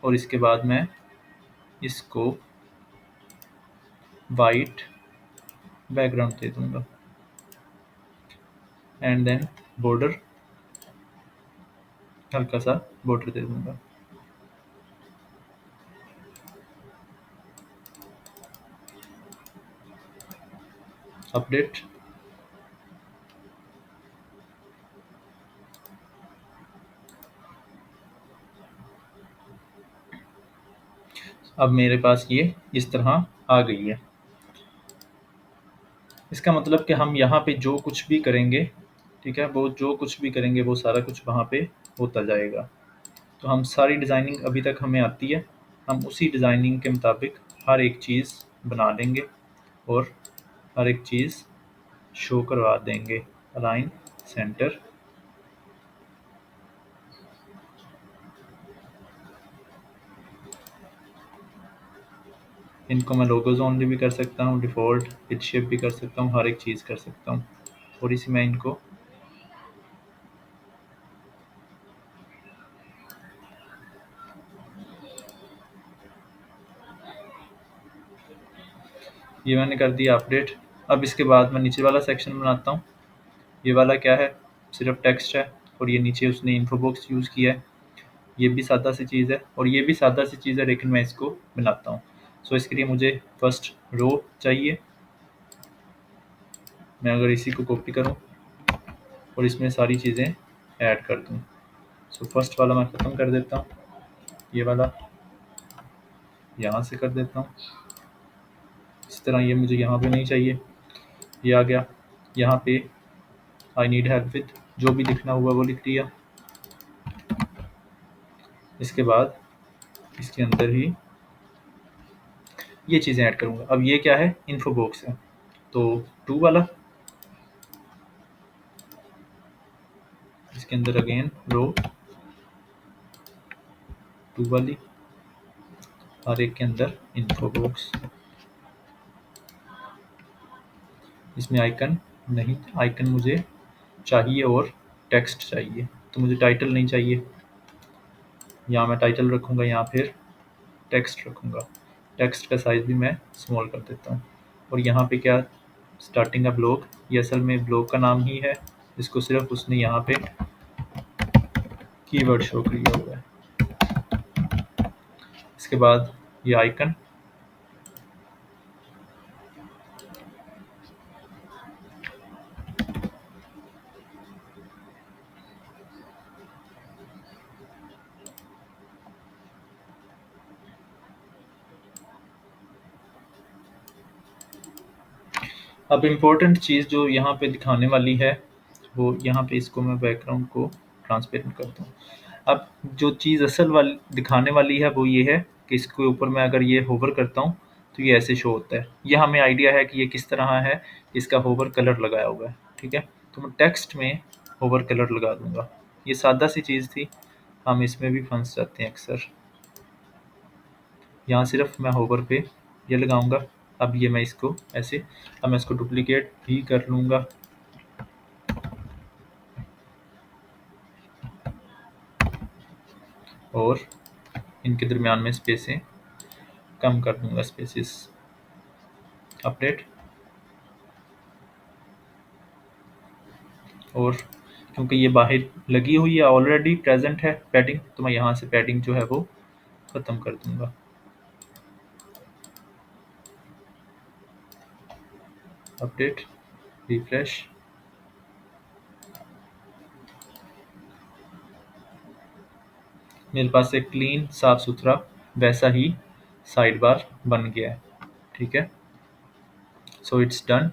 और इसके बाद मैं इसको वाइट बैकग्राउंड दे दूंगा एंड देन बॉर्डर, हल्का सा बॉर्डर दे दूंगा। अपडेट। अब मेरे पास ये इस तरह आ गई है। इसका मतलब कि हम यहाँ पे जो कुछ भी करेंगे, ठीक है, वो जो कुछ भी करेंगे वो सारा कुछ वहाँ पे होता जाएगा। तो हम सारी डिज़ाइनिंग अभी तक हमें आती है, हम उसी डिज़ाइनिंग के मुताबिक हर एक चीज़ बना लेंगे और हर एक चीज़ शो करवा देंगे। अलाइन सेंटर, इनको मैं लोगोज ओनली भी कर सकता हूँ, डिफ़ॉल्ट पिच शेप भी कर सकता हूँ, हर एक चीज़ कर सकता हूँ। और इसी मैं इनको ये मैंने कर दिया अपडेट। अब इसके बाद मैं नीचे वाला सेक्शन बनाता हूँ। ये वाला क्या है, सिर्फ टेक्स्ट है, और ये नीचे उसने इन्फो बॉक्स यूज़ किया है। ये भी सादा सी चीज़ है और ये भी सादा सी चीज़ है, लेकिन मैं इसको बनाता हूँ। सो इसके लिए मुझे फर्स्ट रो चाहिए। मैं अगर इसी को कॉपी करूँ और इसमें सारी चीज़ें ऐड कर दूँ, सो फर्स्ट वाला मैं ख़त्म कर देता हूँ, ये वाला यहाँ से कर देता हूँ। इस तरह ये मुझे यहाँ पे नहीं चाहिए, ये आ गया। यहाँ पे आई नीड हेल्प विद, जो भी लिखना हुआ वो लिख दिया। इसके बाद इसके अंदर ही ये चीज़ें ऐड करूँगा। अब ये क्या है, इन्फो बॉक्स है, तो टू वाला, इसके अंदर अगेन रो टू वाली, हर एक के अंदर इन्फो बॉक्स। इसमें आइकन नहीं, आइकन मुझे चाहिए और टेक्स्ट चाहिए, तो मुझे टाइटल नहीं चाहिए। यहाँ मैं टाइटल रखूँगा, यहाँ फिर टेक्स्ट रखूँगा। टेक्स्ट का साइज़ भी मैं स्मॉल कर देता हूँ। और यहाँ पे क्या, स्टार्टिंग का ब्लॉग, ये असल में ब्लॉग का नाम ही है, इसको सिर्फ उसने यहाँ पे कीवर्ड शो किया हुआ है। इसके बाद ये आइकन, अब इम्पोर्टेंट चीज़ जो यहाँ पे दिखाने वाली है, वो यहाँ पे इसको मैं बैकग्राउंड को ट्रांसपेरेंट करता हूँ। अब जो चीज़ असल वाली दिखाने वाली है वो ये है कि इसके ऊपर मैं अगर ये होवर करता हूँ तो ये ऐसे शो होता है। ये हमें आइडिया है कि ये किस तरह है, इसका होवर कलर लगाया हुआ है, ठीक है। तो मैं टेक्स्ट में होवर कलर लगा दूंगा। ये सादा सी चीज़ थी, हम इसमें भी फंस जाते हैं अक्सर। यहाँ सिर्फ मैं होवर पे ये लगाऊंगा। अब ये मैं इसको ऐसे, अब मैं इसको डुप्लीकेट भी कर लूँगा। और इनके दरमियान में स्पेसें कम कर दूंगा, स्पेसेस। अपडेट। और क्योंकि ये बाहर लगी हुई है, ऑलरेडी प्रेजेंट है पैडिंग, तो मैं यहाँ से पैडिंग जो है वो ख़त्म कर दूंगा। Update, refresh. मेरे पास एक क्लीन साफ सुथरा वैसा ही साइड बार बन गया है, ठीक है। So it's done.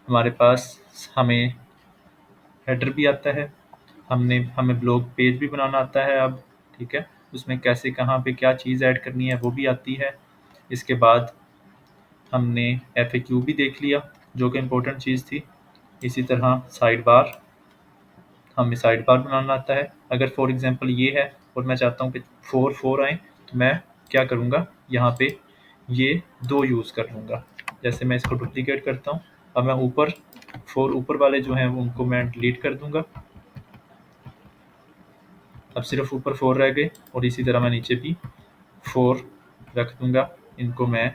हमारे पास हमें हेडर भी आता है, हमें ब्लॉग पेज भी बनाना आता है अब, ठीक है। उसमें कैसे कहाँ पे क्या चीज़ ऐड करनी है वो भी आती है। इसके बाद हमने FAQ भी देख लिया, जो कि इम्पोर्टेंट चीज़ थी। इसी तरह साइड बार, हमें साइड बार बनाना आता है। अगर फॉर एग्जांपल ये है और मैं चाहता हूँ कि 4 4 आए, तो मैं क्या करूँगा, यहाँ पे ये 2 यूज़ कर लूँगा, जैसे मैं इसको डुप्लीकेट करता हूँ। अब मैं ऊपर 4 ऊपर वाले जो हैं उनको मैं डिलीट कर दूंगा। अब सिर्फ ऊपर 4 रह गए और इसी तरह मैं नीचे भी 4 रख दूंगा। इनको मैं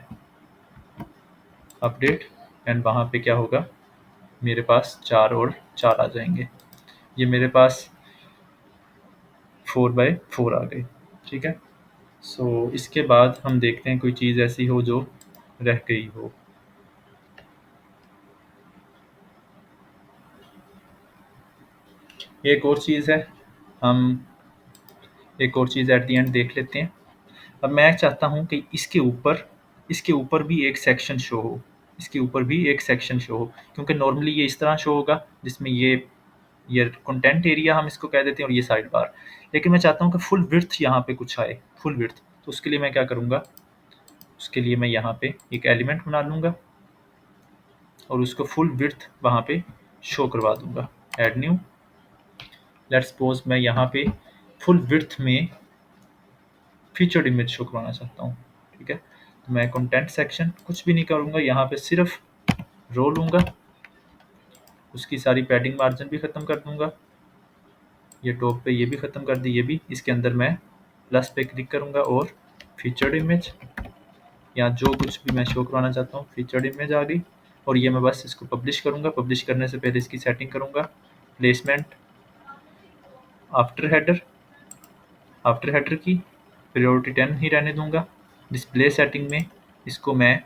अपडेट, एंड वहाँ पे क्या होगा, मेरे पास 4 और 4 आ जाएंगे। ये मेरे पास 4x4 आ गए। ठीक है। सो इसके बाद हम देखते हैं कोई चीज़ ऐसी हो जो रह गई हो। एक और चीज़ है, हम एक और चीज़ एट द एंड देख लेते हैं। अब मैं चाहता हूँ कि इसके ऊपर भी एक सेक्शन शो हो, इसके ऊपर भी एक सेक्शन शो हो, क्योंकि नॉर्मली ये इस तरह शो होगा जिसमें ये कंटेंट एरिया हम इसको कह देते हैं और ये साइड बार। लेकिन मैं चाहता हूँ कि फुल विड्थ यहाँ पे कुछ आए, फुल विड्थ। तो उसके लिए मैं क्या करूँगा, उसके लिए मैं यहाँ पे एक एलिमेंट बना लूँगा और उसको फुल विड्थ वहाँ पे शो करवा दूँगा। ऐड न्यू, लेट्स सपोज मैं यहाँ पे फुल विड्थ में फीचर्ड इमेज शो करवाना चाहता हूँ। ठीक है। तो मैं कंटेंट सेक्शन कुछ भी नहीं करूँगा, यहाँ पे सिर्फ रो लूँगा, उसकी सारी पैडिंग मार्जिन भी ख़त्म कर दूँगा, ये टॉप पे ये भी ख़त्म कर दी, ये भी। इसके अंदर मैं प्लस पे क्लिक करूँगा और फीचर्ड इमेज, या जो कुछ भी मैं शो करवाना चाहता हूँ, फीचर्ड इमेज आ गई। और ये मैं बस इसको पब्लिश करूँगा। पब्लिश करने से पहले इसकी सेटिंग करूँगा। Placement after header, after header की प्रायोरिटी 10 ही रहने दूंगा। डिस्प्ले सेटिंग में इसको मैं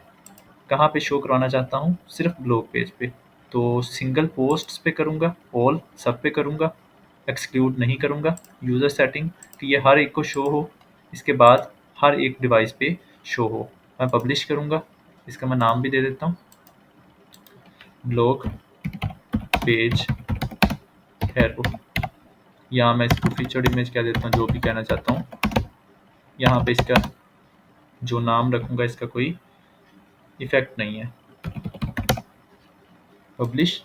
कहाँ पे शो करवाना चाहता हूँ, सिर्फ ब्लॉग पेज पे। तो सिंगल पोस्ट्स पे करूँगा, ऑल सब पे करूँगा, एक्सक्लूड नहीं करूँगा। यूज़र सेटिंग कि ये हर एक को शो हो, इसके बाद हर एक डिवाइस पे शो हो। मैं पब्लिश करूँगा, इसका मैं नाम भी दे देता हूँ, ब्लॉग पेज हैरो, यहाँ मैं इसको फीचर्ड इमेज कह देता हूँ, जो भी कहना चाहता हूँ। यहाँ पे इसका जो नाम रखूँगा इसका कोई इफेक्ट नहीं है। पब्लिश।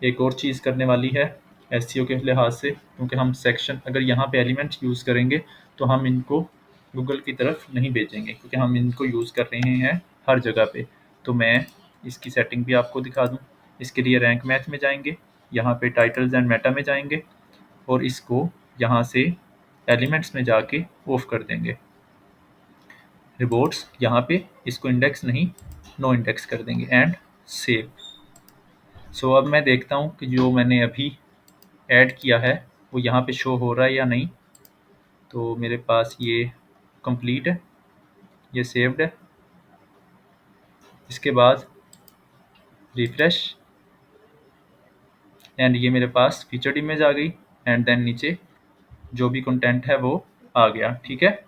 एक और चीज़ करने वाली है एसईओ के लिहाज से, क्योंकि हम सेक्शन अगर यहाँ पे एलिमेंट्स यूज़ करेंगे तो हम इनको गूगल की तरफ नहीं भेजेंगे, क्योंकि हम इनको यूज़ कर रहे हैं हर जगह पे। तो मैं इसकी सेटिंग भी आपको दिखा दूँ। इसके लिए रैंक मैथ में जाएंगे, यहाँ पे टाइटल्स एंड मेटा में जाएंगे और इसको यहाँ से एलिमेंट्स में जाके ऑफ कर देंगे। रिपोर्ट्स यहाँ पे इसको इंडेक्स नहीं, नो इंडेक्स कर देंगे एंड सेव। सो अब मैं देखता हूँ कि जो मैंने अभी ऐड किया है वो यहाँ पे शो हो रहा है या नहीं। तो मेरे पास ये कंप्लीट है, ये सेव्ड है। इसके बाद रिफ्रेश, एंड ये मेरे पास फीचर्ड इमेज आ गई, एंड देन नीचे जो भी कंटेंट है वो आ गया। ठीक है।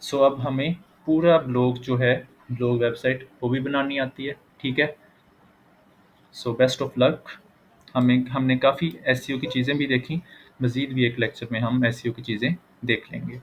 सो अब हमें पूरा ब्लॉग जो है, ब्लॉग वेबसाइट, वो भी बनानी आती है। ठीक है। So best of luck. हमने काफ़ी एसईओ की चीज़ें भी देखी, मज़ीद भी एक लेक्चर में हम एसईओ की चीज़ें देख लेंगे।